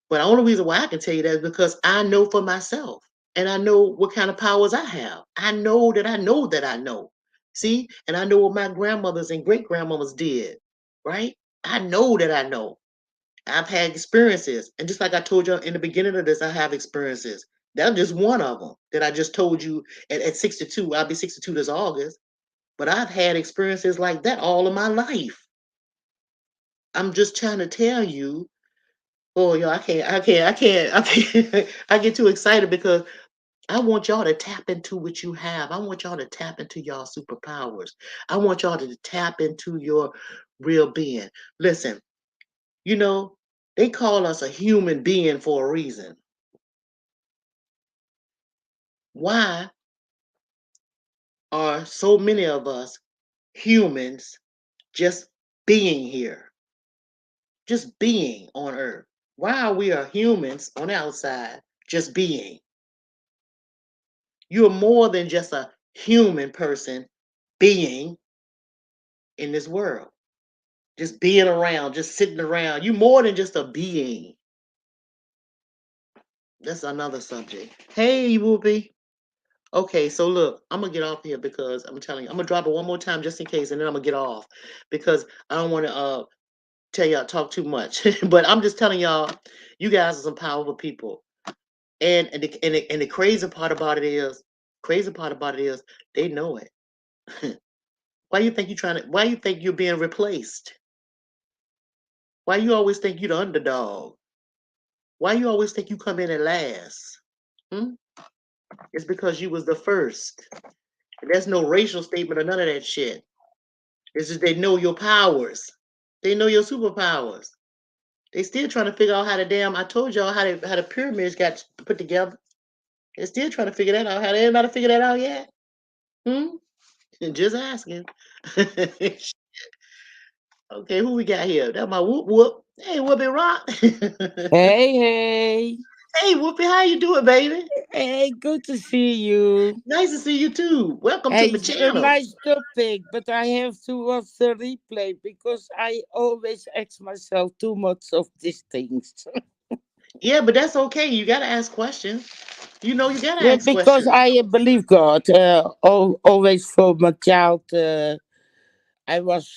A: But the only reason why I can tell you that is because I know for myself. And I know what kind of powers I have. I know that I know that I know. See? And I know what my grandmothers and great grandmothers did. Right? I know that I know. I've had experiences. And just like I told you in the beginning of this, I have experiences. That's just one of them that I just told you at 62. I'll be 62 this August. But I've had experiences like that all of my life. I'm just trying to tell you, oh, yo, I can't. I get too excited because I want y'all to tap into what you have. I want y'all to tap into y'all superpowers. I want y'all to tap into your real being. Listen, you know, they call us a human being for a reason. Why are so many of us humans just being here, just being on Earth? Why are we humans on the outside just being? You're more than just a human person being in this world. Just being around, just sitting around. You more than just a being. That's another subject. Hey, Whoopi. Okay, so look, I'm gonna get off here because I'm telling you, I'm gonna drop it one more time just in case, and then I'm gonna get off because I don't want to tell y'all talk too much. But I'm just telling y'all, you guys are some powerful people. And the crazy part about it is, they know it. Why you think you're being replaced? Why you always think you're the underdog? Why you always think you come in at last? Hmm? It's because you was the first. And there's no racial statement or none of that shit. It's just they know your powers. They know your superpowers. They still trying to figure out how the damn I told y'all how the pyramids got put together. They're still trying to figure that out. How anybody figure that out yet? Hmm? Just asking. Okay, who we got here? That's my whoop whoop. Hey, Whoopi Rock.
B: Hey, hey,
A: Hey, Whoopi, how you doing, baby?
B: hey, good to see you.
A: Nice to see you too. Welcome to
B: Hey,
A: my
B: it's a
A: channel.
B: nice topic, but I have to watch the replay because I always ask myself too much of these things.
A: Yeah, but that's okay. You gotta ask questions. You know, you gotta
B: Yeah,
A: ask
B: because
A: questions.
B: I believe God. Always from a child, I was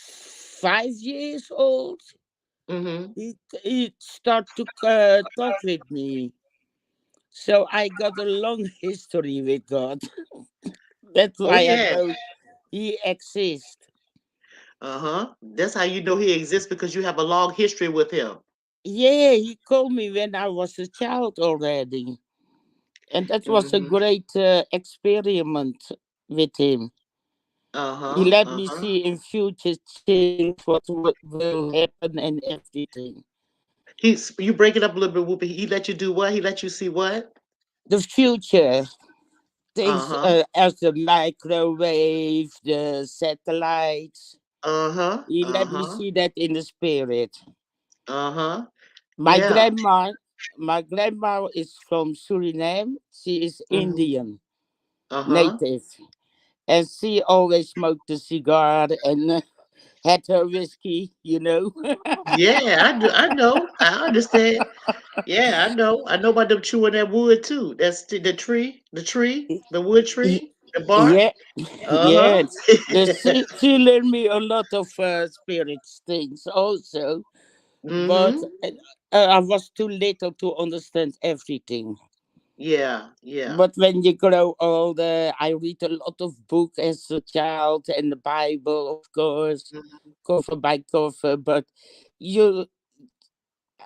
B: 5 years old.
A: Mm-hmm.
B: He started to talk with me. So I got a long history with God. That's
A: Oh
B: why I
A: yeah.
B: know He exists.
A: Uh-huh. That's how you know he exists because you have a long history with him.
B: Yeah, he called me when I was a child already. And that was a
A: Mm-hmm.
B: great experiment with him. He
A: Uh-huh.
B: let me
A: Uh-huh.
B: see in future things what will happen and everything.
A: You break it up a little bit, Whoopi. He let you do what? He let you see what?
B: The future things
A: Uh-huh.
B: as the microwave, the satellites.
A: Uh-huh.
B: He let me
A: Uh-huh.
B: see that in the spirit.
A: Uh-huh.
B: My
A: Yeah.
B: grandma, my grandma is from Suriname. She is
A: Mm-hmm.
B: Indian,
A: Uh-huh.
B: native. And she always smoked a cigar and had her whiskey.
A: Yeah, I do. I know. I understand. Yeah, I know. I know about them chewing that wood too. That's the wood
B: Y-
A: tree, the bark.
B: yeah,
A: Uh-huh.
B: yes. She learned me a lot of spirit things also, but
A: Mm-hmm.
B: I was too little to understand everything.
A: Yeah, yeah.
B: But when you grow older, I read a lot of books as a child and the Bible, of course,
A: Mhm.
B: cover by cover. But you,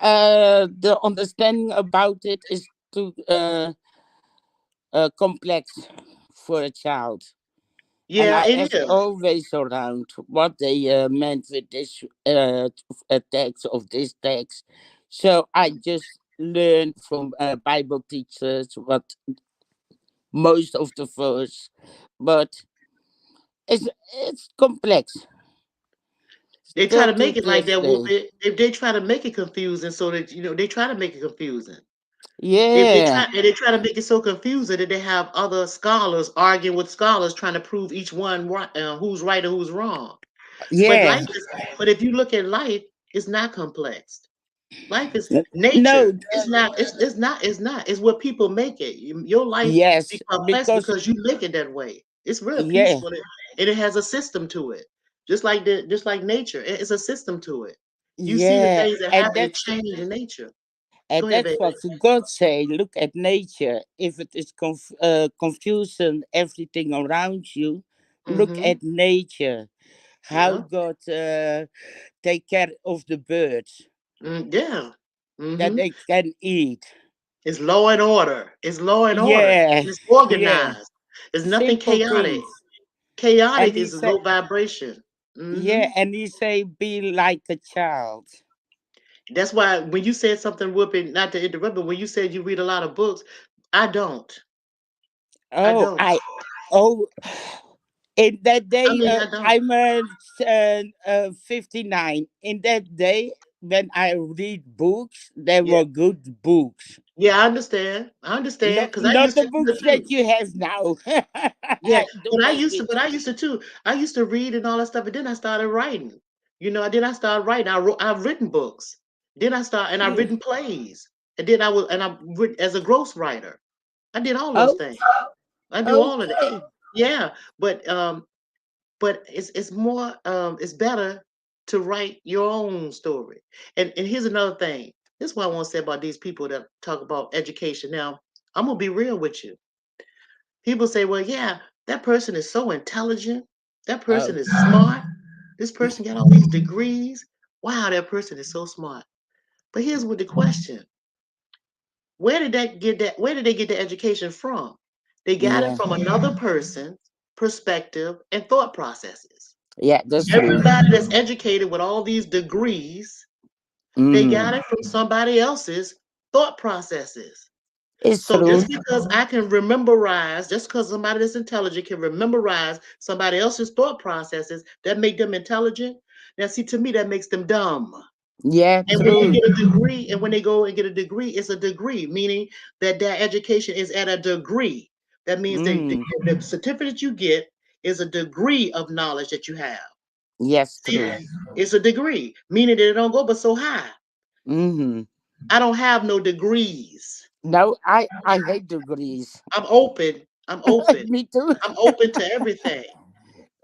B: the understanding about it is too complex for a child. And
A: Yeah,
B: I
A: it
B: ask
A: is.
B: always around what they meant with this text of this text. So I just learned from Bible teachers what most of the verse, but it's complex.
A: They try
B: Still
A: to
B: to
A: make it like
B: this
A: that,
B: day.
A: Whoopi. They try to make it confusing so that they try to make it confusing.
B: Yeah,
A: They try to make it so confusing that they have other scholars arguing with scholars trying to prove each one right, who's right or who's wrong. But
B: yeah.
A: but if you look at life, it's not complex. Life is nature.
B: No,
A: It's not. It's what people make it. Your life be
B: yes,
A: complex
B: because
A: because you make it that way. It's real
B: yeah,
A: peaceful and it has a system to it. Just like nature. It's a system to it. You see the
B: yeah,
A: things that
B: and
A: happen to
B: that's
A: change in nature.
B: and
A: Go ahead,
B: that's
A: baby.
B: what God say. Look at nature. If it is confusion, everything around you, look
A: Mm-hmm.
B: at nature. How
A: Yeah.
B: God take care of the birds
A: Yeah.
B: that
A: Mm-hmm.
B: they can eat.
A: It's law and order. It's law and order.
B: Yeah,
A: And it's
B: yeah,
A: organized. There's nothing
B: simple
A: chaotic.
B: things. And
A: Chaotic
B: he
A: is a
B: say,
A: low vibration. Mm-hmm.
B: yeah, and he say, be like a child.
A: That's why when you said something, whooping, not to interrupt, but when you said you read a lot of books, I don't. I
B: Oh,
A: don't.
B: oh, in that
A: I
B: day,
A: mean, I don't.
B: I'm 59. In that day, when I read books, they
A: Yeah.
B: were good books.
A: Yeah, I understand. I understand
B: Not
A: because I
B: not
A: used
B: the
A: to do
B: books
A: it
B: that
A: too.
B: you have now.
A: Yeah,
B: Don't make it.
A: but I used to too. I used to read and all that stuff, and then I started writing. Then I started writing. I've written books. Then I've
B: Yeah.
A: written plays. And I written as a ghostwriter. I did all those
B: Oh,
A: things. I do all of that.
B: okay.
A: Yeah, but it's more it's better to write your own story. And here's another thing. This is what I want to say about these people that talk about education. Now, I'm gonna be real with you. People say, well, yeah, that person is so intelligent. That person
B: Oh,
A: is smart. This person got all these degrees. Wow, that person is so smart. But here's what the question. Where did they get the education from? They got it
B: yeah.
A: from another person's perspective and thought processes.
B: Yeah, that's true.
A: Everybody that's educated with all these degrees, they
B: Mm-hmm.
A: got it from somebody else's thought processes.
B: It's
A: So just
B: true.
A: because I can rememberize, just because somebody that's intelligent can rememberize somebody else's thought processes that make them intelligent. Now, see, to me, that makes them dumb.
B: Yeah,
A: And when they
B: true.
A: get a degree, and when they go and get a degree, it's a degree, meaning that their education is at a degree. That means
B: Mm.
A: the certificate you get is a degree of knowledge that you have.
B: Yes,
A: See,
B: true.
A: it's a degree, meaning that it don't go but so high.
B: Mm-hmm.
A: I don't have no degrees.
B: No, I hate degrees.
A: I'm open. I'm open.
B: Me too.
A: I'm open to everything.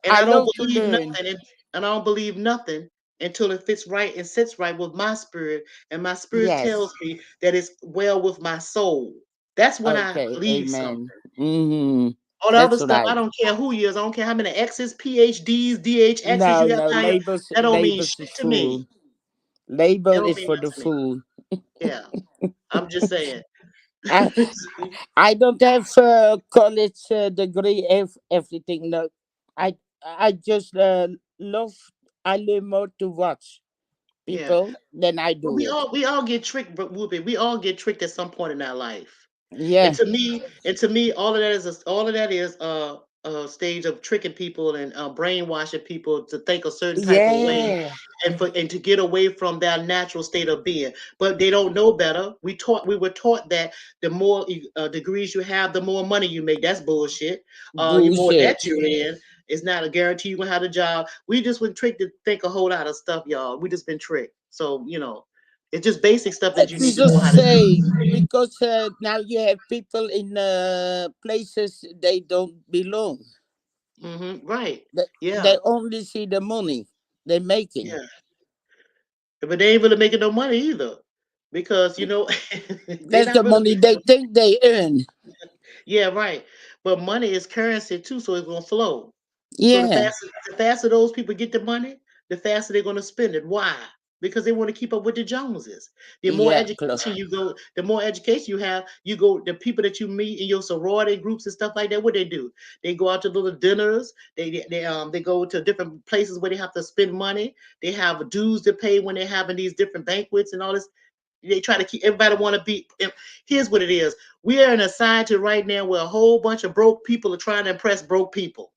A: And
B: I
A: I don't
B: love to
A: believe
B: learn.
A: nothing. And I don't believe nothing until it fits right and sits right with my spirit. And my spirit tells
B: Yes.
A: me that it's well with my soul. That's when I
B: Okay.
A: believe something.
B: Amen. Mm-hmm.
A: All the other
B: That's
A: stuff, I
B: right.
A: don't care who you is. I don't care how many X's, PhDs, DHXs
B: No,
A: you have
B: no.
A: out here. That don't mean
B: Labels
A: shit
B: is
A: to me.
B: fool. Label
A: That don't
B: is
A: mean
B: for the
A: nothing to me.
B: fool.
A: Yeah, I'm just saying.
B: I I don't have college degree. Everything. No, I just love. I learn more to watch
A: Yeah.
B: people than I
A: But
B: do it.
A: we all get tricked, but Whoopi, we all get tricked at some point in our life.
B: Yeah.
A: And to me, all of that is a stage of tricking people and brainwashing people to think a certain type of way
B: Yeah.
A: and to get away from their natural state of being. But they don't know better. We were taught that the more degrees you have, the more money you make. That's bullshit. The more debt
B: Bullshit.
A: you're in, it's not a guarantee you're gonna have a job. We just been tricked to think a whole lot of stuff, y'all. We just been tricked. So it's just basic stuff that you
B: It's
A: need to
B: the
A: know how to do.
B: same because now you have people in places they don't belong.
A: Right.
B: They,
A: Yeah.
B: they only see the money they're making.
A: Yeah. But they ain't really making no money either. Because they're
B: That's the
A: not really
B: money
A: making
B: they
A: no.
B: think they earn.
A: Yeah, right. But money is currency too, so it's gonna flow. So
B: Yeah.
A: the faster those people get the money, the faster they're gonna spend it. Why? Because they want to keep up with the Joneses.
B: Yeah.
A: The more education you have, the people that you meet in your sorority groups and stuff like that, what they do? They go out to little dinners, they go to different places where they have to spend money. They have dues to pay when they're having these different banquets and all this. They try to keep everybody want to be. Here's what it is: we are in a society right now where a whole bunch of broke people are trying to impress broke people.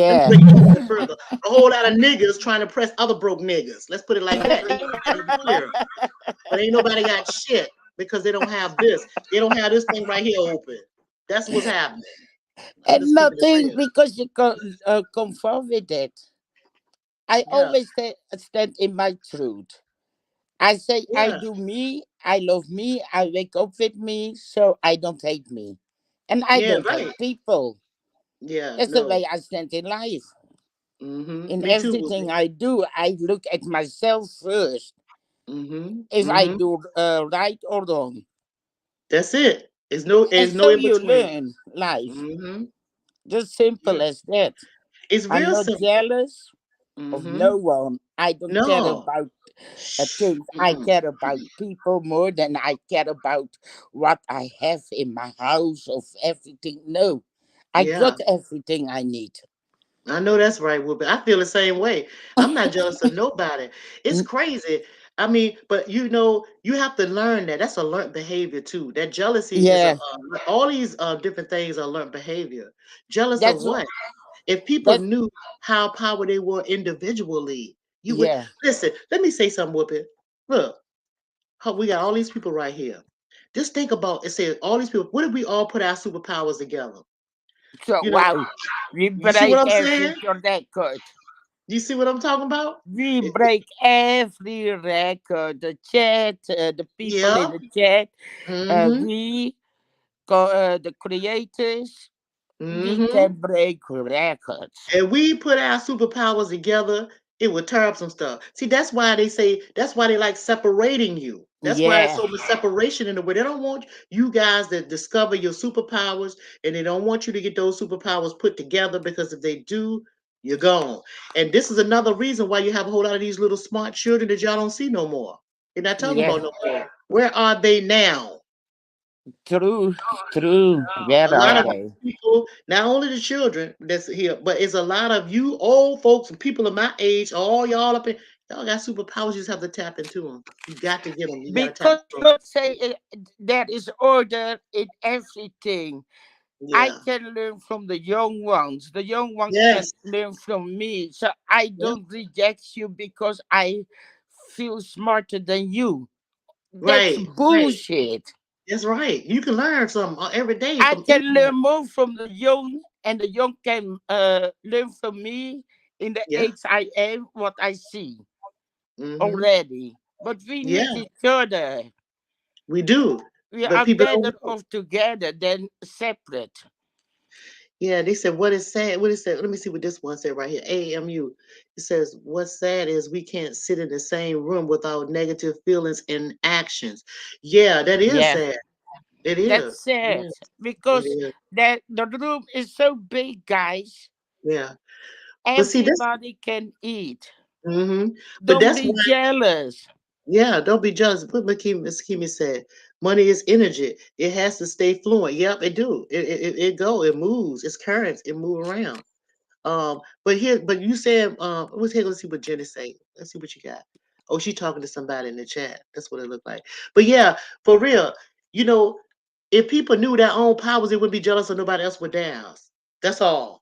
A: Let me
B: Yeah.
A: break it down even further. A whole lot of niggas trying to impress other broke niggas. Let's put it like that. Let me make that even clearer. But ain't nobody got shit because they don't have this. They don't have this thing right here open. That's what's happening. I'm
B: And
A: just keeping it
B: nothing
A: real.
B: because you conform with it. I
A: Yeah,
B: always stand in my truth. I say I
A: yeah,
B: do me, I love me, I wake up with me, so I don't hate me. And I
A: yeah,
B: don't hate
A: right.
B: people.
A: Yeah,
B: That's the
A: no.
B: way I stand in life. In
A: Me too,
B: everything
A: Whoopi.
B: I do, I look at myself first. If I
A: Mm-hmm.
B: do right or wrong.
A: That's it.
B: And
A: There's no
B: so
A: in
B: you
A: between.
B: learn life.
A: Mm-hmm.
B: Just simple
A: Yeah.
B: as that.
A: It's
B: I'm
A: real
B: not
A: simple.
B: jealous of
A: Mm-hmm.
B: no one. I don't care
A: No.
B: about
A: Shh.
B: things. I
A: Mm-mm.
B: care about people more than I care about what I have in my house of everything. No, I
A: Yeah.
B: got everything I need.
A: I know that's right, Whoopi. I feel the same way. I'm not jealous of nobody. It's
B: N-
A: crazy. I mean, but you have to learn that. That's a learned behavior too. That jealousy is
B: Yeah,
A: all these different things are learned behavior. Jealous of
B: that's
A: what? If people
B: that.
A: knew how power they were individually, you would
B: Yeah,
A: listen. Let me say something, Whoopi. Look, we got all these people right here. Just think about it. Say all these people. What if we all put our superpowers together?
B: So
A: You know,
B: wow, we
A: you see what
B: break
A: I'm
B: every
A: saying?
B: record.
A: You see what I'm talking about?
B: We
A: It-
B: break every record. The chat, the people in
A: yeah.
B: the chat,
A: Mm-hmm.
B: the creators, we
A: Mm-hmm.
B: can break records.
A: And we put our superpowers together, it would tear up some stuff. See, that's why they say that's why they like separating you. That's why it's
B: Yeah,
A: so much separation in the way. They don't want you guys to discover your superpowers, and they don't want you to get those superpowers put together because if they do, you're gone. And this is another reason why you have a whole lot of these little smart children that y'all don't see no more. You're not talking
B: yeah,
A: about no more. Where are they now?
B: true, true. Where
A: A lot
B: are
A: of
B: they?
A: people, not only the children that's here, but it's a lot of you old folks and people of my age, all y'all up in, y'all got superpowers. You just have to tap into them. You got to get them. You got to tap
B: Because
A: into them.
B: God say there is order in everything. I
A: Yeah.
B: can learn from the young ones. The young ones can
A: Yes.
B: learn from me. So I
A: Yep.
B: don't reject you because I feel smarter than you. That's
A: Right. Right.
B: bullshit.
A: That's right. You can learn something every day
B: I
A: from
B: can
A: anyone.
B: learn more from the young, and the young can learn from me in the
A: Yeah.
B: age I am, what I see
A: Mm-hmm.
B: already. But we need
A: Yeah.
B: each other.
A: We do.
B: We
A: But
B: are
A: people don't
B: better
A: know.
B: off together than separate.
A: Yeah, they said what is sad. What is that? Let me see what this one said right here. AMU. It says what's sad is we can't sit in the same room without negative feelings and actions. Yeah, that is
B: Yeah,
A: sad. It is.
B: that's sad
A: Yeah, it
B: because
A: is.
B: the room is so big, guys.
A: Yeah. But see this
B: Everybody can eat.
A: but
B: Don't
A: that's
B: be
A: why,
B: jealous.
A: yeah, don't be jealous. What Miss Kimi said. Money is energy. It has to stay fluent. Yep, it do. It moves. It's currents. It move around. But you said, let's see what Jenny say. Let's see what you got. Oh, she talking to somebody in the chat. That's what it looked like. But yeah, for real, you know, if people knew their own powers, they wouldn't be jealous of nobody else with theirs. That's all.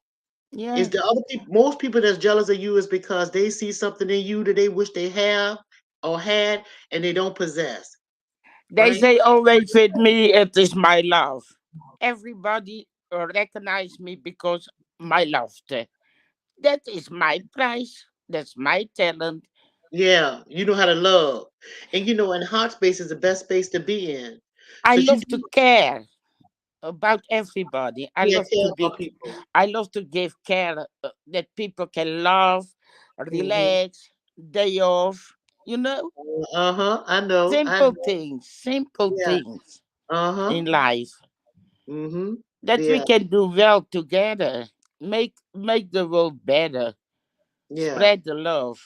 A: Is
B: Yeah.
A: the other people, most people that's jealous of you is because they see something in you that they wish they have or had and they don't possess,
B: They
A: right?
B: say always with me it is my love. Everybody recognize me because my laughter. That is my price. That's my talent.
A: Yeah, you know how to love. And and heart space is the best space to be in.
B: I
A: Because you
B: love to
A: do,
B: care about everybody.
A: yeah, care about people.
B: I love to give care that people can laugh,
A: Hmm.
B: relax, day off. You know,
A: Uh-huh. I know.
B: simple
A: Yeah.
B: things
A: Uh-huh.
B: in life
A: Mm-hmm.
B: that we
A: Yeah.
B: can do well together. Make the world better.
A: Yeah.
B: Spread the love.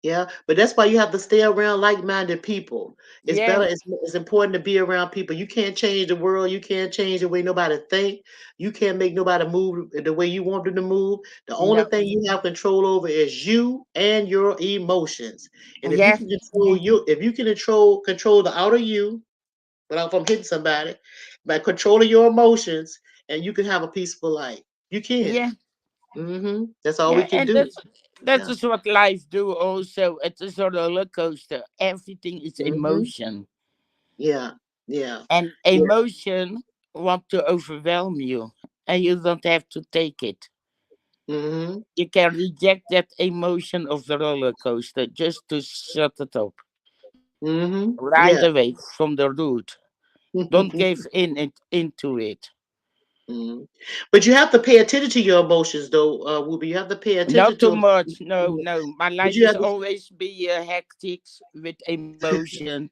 A: Yeah. But that's why you have to stay around like-minded people. It's better,
B: Yeah,
A: it's important to be around people. You can't change the world. You can't change the way nobody think. You can't make nobody move the way you want them to move. The only
B: no,
A: thing you have control over is you and your emotions. And if you
B: yeah,
A: can control you, if you can control the outer you without from hitting somebody, by controlling your emotions, and you can have a peaceful life. You can.
B: yeah,
A: That's all we
B: yeah,
A: can
B: and
A: do.
B: that
A: Yeah.
B: is what life do. Also, it's a sort of roller coaster. Everything is
A: Hmm.
B: emotion,
A: Yeah. Yeah.
B: and
A: Yeah.
B: emotion want to overwhelm you, and you don't have to take it.
A: Hmm.
B: You can reject that emotion of the roller coaster just to shut it up right
A: Yeah.
B: away from the root. Don't give into it.
A: Mhm. But you have to pay attention to your emotions, though, Whoopi. You have to pay attention
B: Not
A: to
B: too
A: them.
B: much. No, no. My
A: But
B: life
A: you
B: is
A: have to
B: always be hectic with emotion,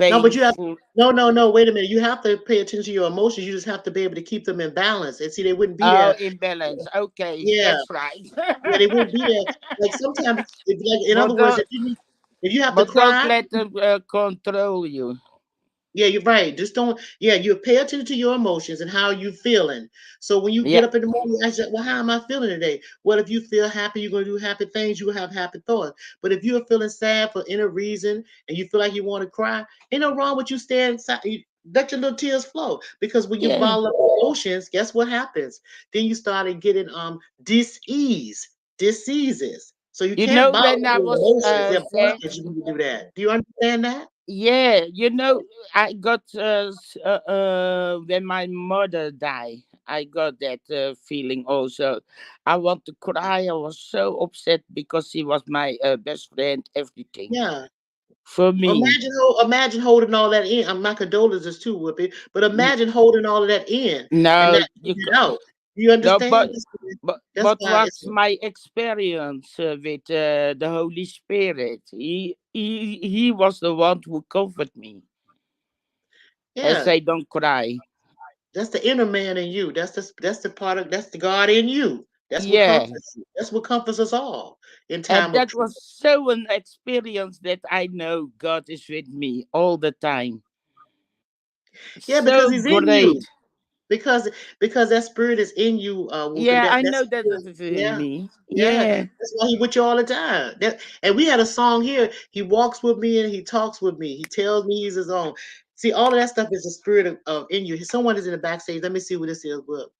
A: no, but you have
B: painful.
A: no, no, no. Wait a minute. You have to pay attention to your emotions. You just have to be able to keep them in balance. And see, they wouldn't be
B: Oh,
A: there.
B: imbalance. Okay,
A: Yeah,
B: that's right.
A: yeah, they wouldn't be there. Like sometimes, like in other
B: but
A: words,
B: don't,
A: if you have to
B: but don't
A: cry,
B: let them control you.
A: yeah, you're right. Just don't. Yeah, you pay attention to your emotions and how you feeling. So when you get
B: Yeah,
A: up in the morning, you ask, yourself, well, how am I feeling today? Well, if you feel happy, you're gonna do happy things. You will have happy thoughts. But if you're feeling sad for any reason and you feel like you want to cry, ain't no wrong with you staying inside. You let your little tears flow because when you
B: yeah,
A: bottle up emotions, guess what happens? Then you started getting diseases. So you
B: You
A: can't
B: know,
A: bottle
B: when I
A: your
B: was
A: emotions. They're
B: sad,
A: blockage when you do that. Do you understand that?
B: yeah, I got when my mother died, I got that feeling also. I want to cry. I was so upset because she was my best friend, everything
A: Yeah.
B: for me.
A: Imagine holding all that in. My condolences too, Whoopi. But
B: N-
A: imagine holding all of that in and
B: No,
A: not getting it out. You
B: no,
A: understand? That's
B: but
A: why it's
B: what's my experience with the Holy Spirit? He was the one who comforted me and
A: yeah.
B: say, "Don't cry."
A: That's the inner man in you. That's the God in you. That's what
B: Yeah,
A: comforts you. That's what comforts us all in
B: and
A: time of
B: that
A: trouble.
B: was so an experience that I know God is with me all the time.
A: Yeah, because
B: So
A: He's in you.
B: great.
A: Because that spirit is in you, Whoopi.
B: Yeah,
A: That
B: I
A: that's
B: know that it is in
A: yeah.
B: me.
A: Yeah,
B: Yeah.
A: that's why he with you all the time. And we had a song here. He walks with me and he talks with me. He tells me he's his own. See, all of that stuff is the spirit of in you. Someone is in the backstage. Let me see what this is. Look.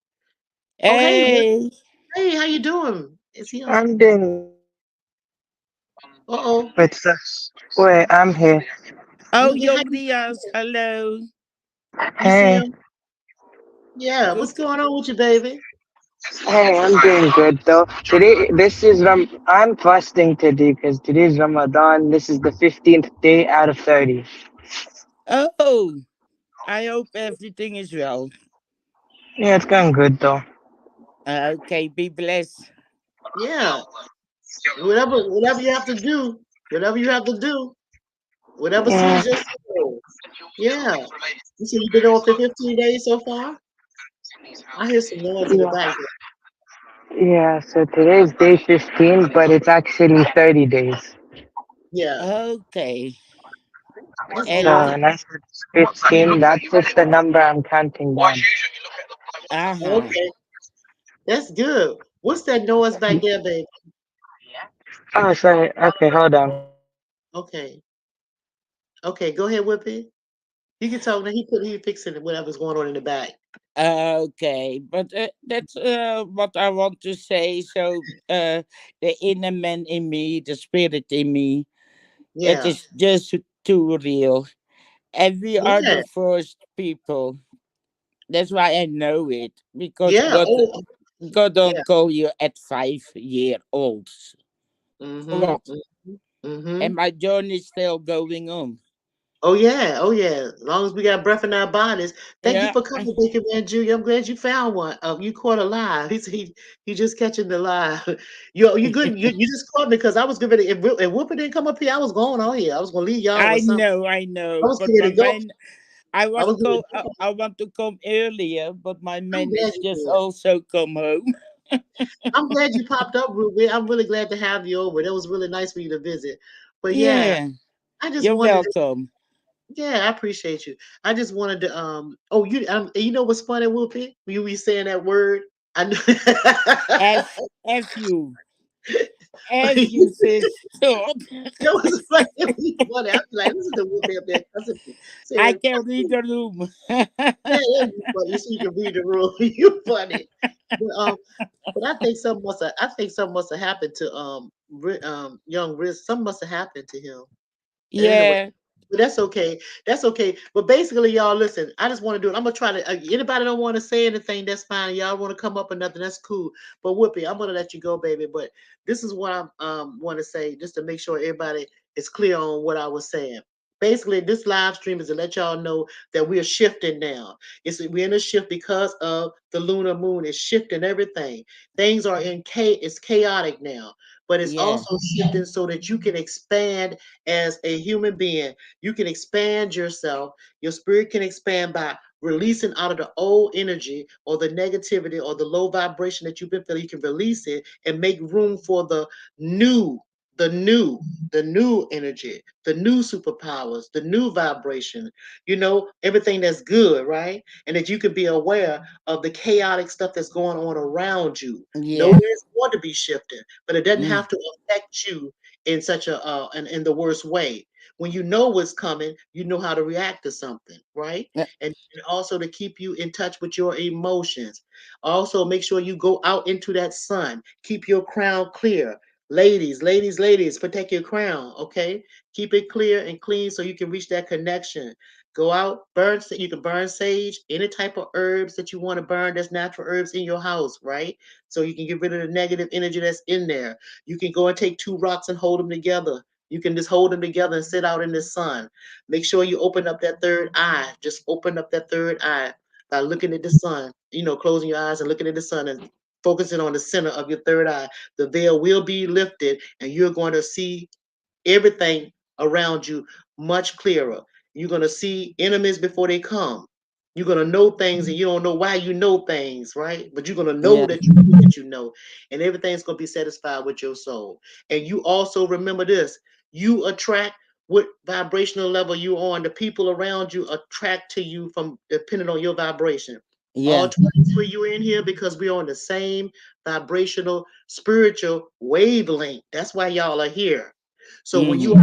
A: Oh, hey,
B: Hey.
A: hey, how you doing? Is he on?
C: I'm doing good.
A: Uh-oh.
C: Wait, wait, I'm here.
B: Oh,
A: How
B: Young
A: you
B: Diaz,
A: doing?
B: hello.
A: You see
C: Hey,
A: him? Yeah.
B: Good.
A: What's going on with you, baby?
C: hey, I'm doing good though. I'm fasting today because today's Ramadan. This is the 15th day out of 30.
B: Oh, I hope everything is well.
C: Yeah, it's going good though.
B: Okay, be blessed.
A: Yeah. Whatever you have to do, whatever you have to do, whatever
C: Yeah,
A: suits your soul. Yeah. You said you've been on for 15 days so far? I hear some noise in the
C: yeah,
A: back.
C: yeah. So today's day 15, but it's actually 30 days.
A: Yeah,
B: Okay.
A: that's
C: So
B: And
A: good.
C: when I said 15, that's just the number I'm counting down.
B: uh-huh.
A: Okay, that's good. What's that noise back there, babe?
C: Oh, sorry. Okay, hold on.
A: Okay, okay, go ahead, Whippy. You can talk now. He fixing whatever's going on in the back.
B: Okay, but that's what I want to say. So, the inner man in me, the spirit in me, it
A: Yeah,
B: is just too real. And we are
A: yeah,
B: the first people. That's why I know it. Because
A: yeah. Oh,
B: God
A: yeah.
B: don't call you at 5 year olds. For
A: Mm-hmm.
B: what?
A: Mm-hmm. Mm-hmm.
B: And my journey is still going on.
A: Oh yeah, oh yeah. As long as we got breath in our bodies. Thank you
B: Yeah,
A: for coming, Bacon Man Jr. I'm glad you found one. You caught a live. He just catching the live. You good? You just caught me because I was giving it. If Whooper didn't come up here, I was going on here. I was gonna leave y'all with something.
B: I
A: I
B: know.
A: was
B: But my
A: getting to go.
B: man,
A: I was getting to go.
B: I want to come earlier, but my
A: I'm
B: man
A: glad
B: is
A: you
B: just
A: did.
B: also come home.
A: I'm glad you popped up, Ruby. I'm really glad to have you over. That was really nice for you to visit. But yeah,
B: Yeah,
A: I just
B: you're
A: wanted to.
B: welcome.
A: Yeah, I appreciate you. I just wanted to. Oh, you know what's funny, Whoopi? You be saying that word. I know.
B: F you. F you,
A: You
B: sis. Stop.
A: know what's funny? It be funny. I be like, listen to Whoopi up there cussing,
B: I
A: saying,
B: can read the room.
A: "Yeah, that'd be funny." So you can read the room. You funny. But but I think something must have happened to young Riz. Something must have happened to him. And anyway,
B: Yeah.
A: but that's okay. That's okay. But basically, y'all, listen. I just want to do it. I'm gonna try to. Anybody don't want to say anything? That's fine. Y'all want to come up or nothing? That's cool. But Whoopi, I'm gonna let you go, baby. But this is what I'm want to say, just to make sure everybody is clear on what I was saying. Basically, this live stream is to let y'all know that we're shifting now. We're in a shift because of the lunar moon. It's shifting everything. Things are it's chaotic now, but it's
B: Yeah.
A: also shifting so that you can expand as a human being. You can expand yourself. Your spirit can expand by releasing out of the old energy or the negativity or the low vibration that you've been feeling. You can release it and make room for new, the new, the new energy, the new superpowers, the new vibration, everything that's good, right? And that you can be aware of the chaotic stuff that's going on around you. Know
B: Yeah.
A: there's going to be shifting, but it doesn't
B: Mm.
A: have to affect you in such in the worst way. When you know what's coming, you know how to react to something, right?
B: Uh,
A: And also to keep you in touch with your emotions. Also, make sure you go out into that sun. Keep your crown clear. Ladies, protect your crown, okay? Keep it clear and clean so you can reach that connection. Go out, you can burn sage, any type of herbs that you want to burn, that's natural herbs in your house, right? So you can get rid of the negative energy that's in there. You can go and take two rocks and hold them together. You can just hold them together and sit out in the sun. Make sure you open up that third eye. Just open up that third eye by looking at the sun, closing your eyes and looking at the sun and focusing on the center of your third eye. The veil will be lifted and you're going to see everything around you much clearer. You're going to see enemies before they come. You're going to know things and you don't know why you know things, right? But you're going to know
B: Yeah.
A: that you know, and everything's going to be satisfied with your soul. And you also remember this: you attract what vibrational level you're on. The people around you attract to you from depending on your vibration. All
B: Yeah.
A: 23 you in here because we're on the same vibrational spiritual wavelength. That's why y'all are here. So when
B: Mm-hmm.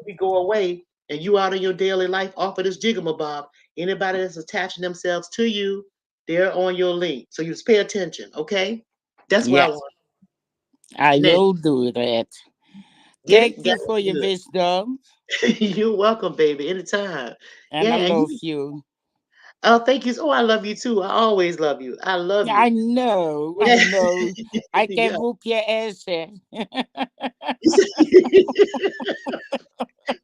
A: we go away and you out in your daily life off of this jigamabob, anybody that's attaching themselves to you, they're on your link. So you just pay attention, okay? That's what I
B: Yeah.
A: want.
B: I
A: Now,
B: will do that.
A: get
B: Thank
A: it?
B: you for your
A: Good.
B: wisdom,
A: You're welcome, baby. Anytime.
B: and
A: Yeah,
B: I
A: and
B: love
A: you.
B: you.
A: Oh, thank you. Oh, I love you too. I always love you. I love
B: Yeah, I
A: you.
B: know. I
A: Yeah.
B: know. I can
A: Yeah.
B: whoop your ass.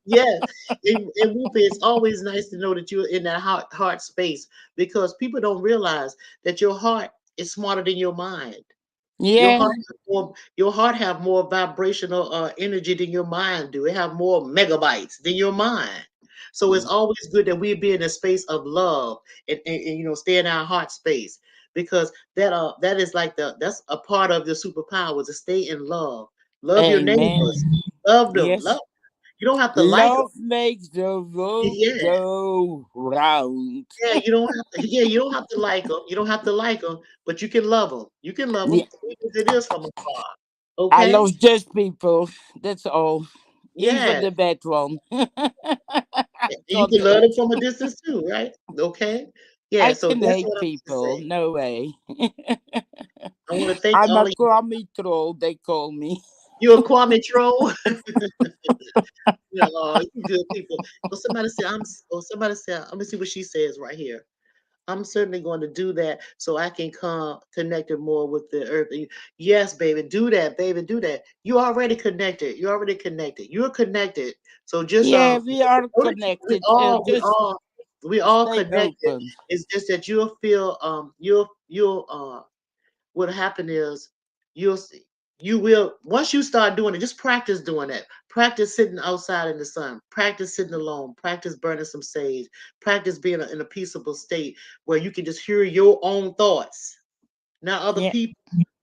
A: Yes, and Whoopi, it's always nice to know that you're in that heart space because people don't realize that your heart is smarter than your mind. Your
B: Yeah.
A: heart, your heart have more vibrational energy than your mind do. It have more megabytes than your mind. So it's always good that we be in a space of love and stay in our heart space because that is like that's a part of the superpower to stay in love. Love your
B: Amen.
A: neighbors. Love them.
B: Yes.
A: Love. You don't have to like them.
B: Love makes the world
A: Yeah.
B: go round.
A: Yeah, you don't have to. Yeah, you don't have to like them. You don't have to like them, but you can love them. You can love
B: Yeah.
A: them if it is from afar.
B: I
A: Okay.
B: love just people. That's all. Even
A: Yeah,
B: the bad one.
A: and you
B: God,
A: can love them from a distance too, right? Okay. Yeah.
B: I
A: So
B: can
A: that's
B: hate
A: what I'm to
B: people.
A: say.
B: No way.
A: I want to thank
B: I'm
A: all
B: a
A: of you.
B: crummy troll, they call me.
A: You're a Kwame troll. Yeah, you good people. Well, somebody said somebody said. Let me see what she says right here. I'm certainly going to do that so I can come connected more with the earth. Yes, baby, do that, baby, do that. You already connected. You're already connected. You're connected. So just
B: Yeah, we are
A: notice we
B: connected.
A: all we
B: Just
A: all we all
B: stay
A: connected.
B: open.
A: It's just that you'll feel you'll what happen is you'll see you will once you start doing it, just practice doing that. Practice sitting outside in the sun. Practice sitting alone. Practice burning some sage. Practice being in a peaceable state where you can just hear your own thoughts, not other
B: Yeah.
A: people.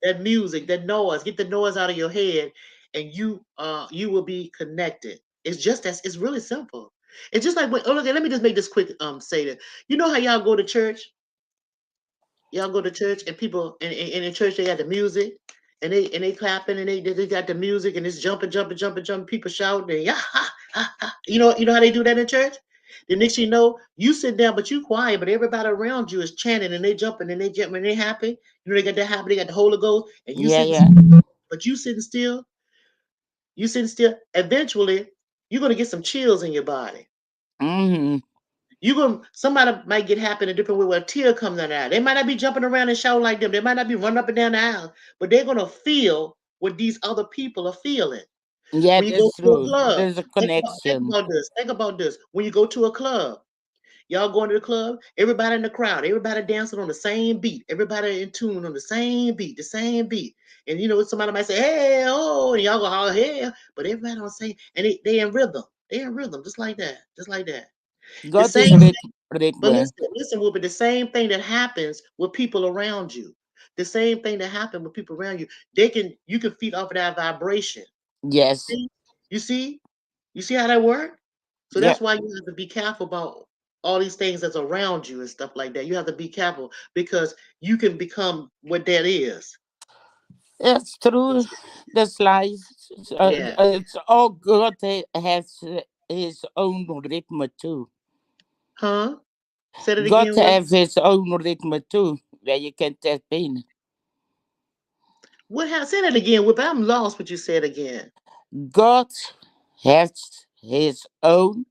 A: That music, that noise, get the noise out of your head, and you will be connected. It's just as it's really simple. It's just like when, oh, okay, let me just make this quick say that. You know how y'all go to church, y'all go to church and people and in church they got the music and they clapping and they got the music and it's jumping, people shouting and yeah, ha, ha, ha. You know how they do that in church. The next you sit down but you quiet, but everybody around you is chanting and they jumping and they jumping and they happy. They got that happy, they got the Holy Ghost, and you
B: Yeah,
A: sitting,
B: yeah.
A: but you sitting still. You sitting still. Eventually, you're gonna get some chills in your body.
B: Mm-hmm.
A: You gonna somebody might get happy in a different way where a tear comes out of their eye. They might not be jumping around and shouting like them. They might not be running up and down the aisle, but they're gonna feel what these other people are feeling.
B: Yeah,
A: When you go
B: that's
A: to a
B: true.
A: club,
B: There's a
A: think
B: connection.
A: about this. Think about this. When you go to a club, y'all going to the club, everybody in the crowd, everybody dancing on the same beat, everybody in tune on the same beat. And somebody might say, hey, oh, and y'all go, oh, hey, but everybody don't say, and they in rhythm. They in rhythm, just like that. Just like that. The
B: God is
A: same but
B: rhythm.
A: listen, will be the same thing that happens with people around you. The same thing that happens with people around you. You can feed off of that vibration.
B: Yes.
A: See? You see? You see how that works? So
B: Yeah,
A: that's why you have to be careful about all these things that's around you and stuff like that. You have to be careful because you can become what that is.
B: it's true. That's life.
A: Yeah.
B: It's all God has his own rhythm too.
A: Huh? Say it
B: God
A: again, what?
B: has his own rhythm too, where you can tap in.
A: What happened? Say that again, Whip. I'm lost what you said again.
B: God has his own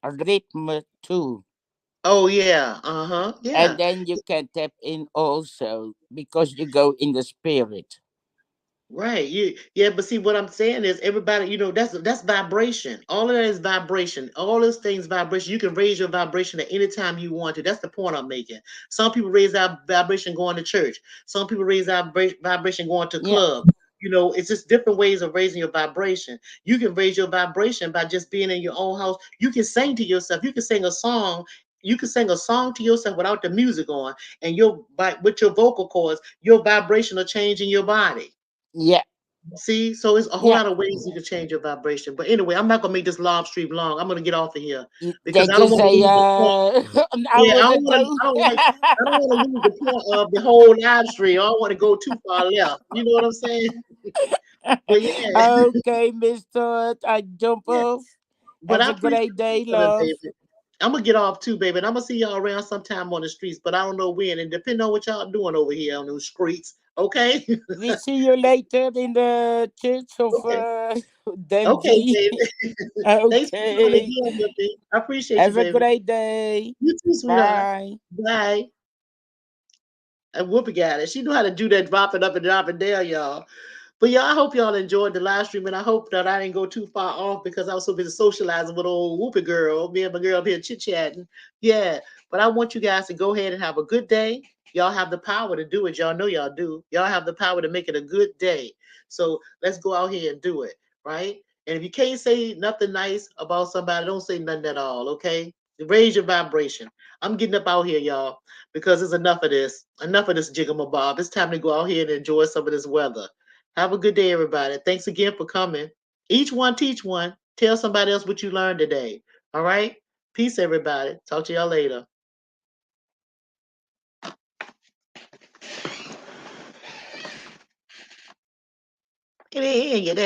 B: rhythm too.
A: Oh yeah. Uh-huh.
B: And
A: Yeah.
B: then you can tap in also because you go in the spirit.
A: Right. Yeah, but see what I'm saying is everybody, that's vibration. All of that is vibration. All those things vibration. You can raise your vibration at any time you want to. That's the point I'm making. Some people raise our vibration going to church. Some people raise our vibration going to
B: Yeah.
A: club. It's just different ways of raising your vibration. You can raise your vibration by just being in your own house. You can sing to yourself. You can sing a song. You can sing a song to yourself without the music on, and with your vocal cords, your vibration will change in your body.
B: Yeah.
A: See, so it's a whole
B: Yeah.
A: lot of ways you can change your vibration. But anyway, I'm not gonna make this live stream long. I'm gonna get off of here because
B: That
A: I don't
B: is
A: want to lose the point.
B: an
A: Yeah,
B: hour ago.
A: I don't want to lose the point of the whole live stream. I don't want to go too far left. You know what I'm saying? But yeah,
B: Okay, Mr. I jump
A: yeah.
B: off.
A: But
B: Have
A: I
B: a
A: appreciate
B: great
A: you
B: day,
A: coming,
B: love.
A: baby. I'm gonna get off too, baby, and I'm gonna see y'all around sometime on the streets. But I don't know when, and depending on what y'all doing over here on those streets. Okay.
B: We see you later in the church of
A: Okay. Okay,
B: Dundee.
A: baby. Thanks for coming
B: Okay.
A: again, baby. I appreciate you,
B: Have a
A: baby.
B: great day.
A: You too, sweetheart.
B: Bye.
A: Bye. And Whoopi got it. She knew how to do that, drop it up and drop it down, y'all. But y'all, I hope y'all enjoyed the live stream, and I hope that I didn't go too far off because I was so busy socializing with old Whoopi girl, me and my girl up here chit chatting. Yeah, but I want you guys to go ahead and have a good day. Y'all have the power to do it. Y'all know y'all do. Y'all have the power to make it a good day. So let's go out here and do it, right? And if you can't say nothing nice about somebody, don't say nothing at all, okay? Raise your vibration. I'm getting up out here, y'all, because it's enough of this. Enough of this jigamabob. It's time to go out here and enjoy some of this weather. Have a good day, everybody. Thanks again for coming. Each one teach one. Tell somebody else what you learned today. All right? Peace, everybody. Talk to y'all later. Get in, get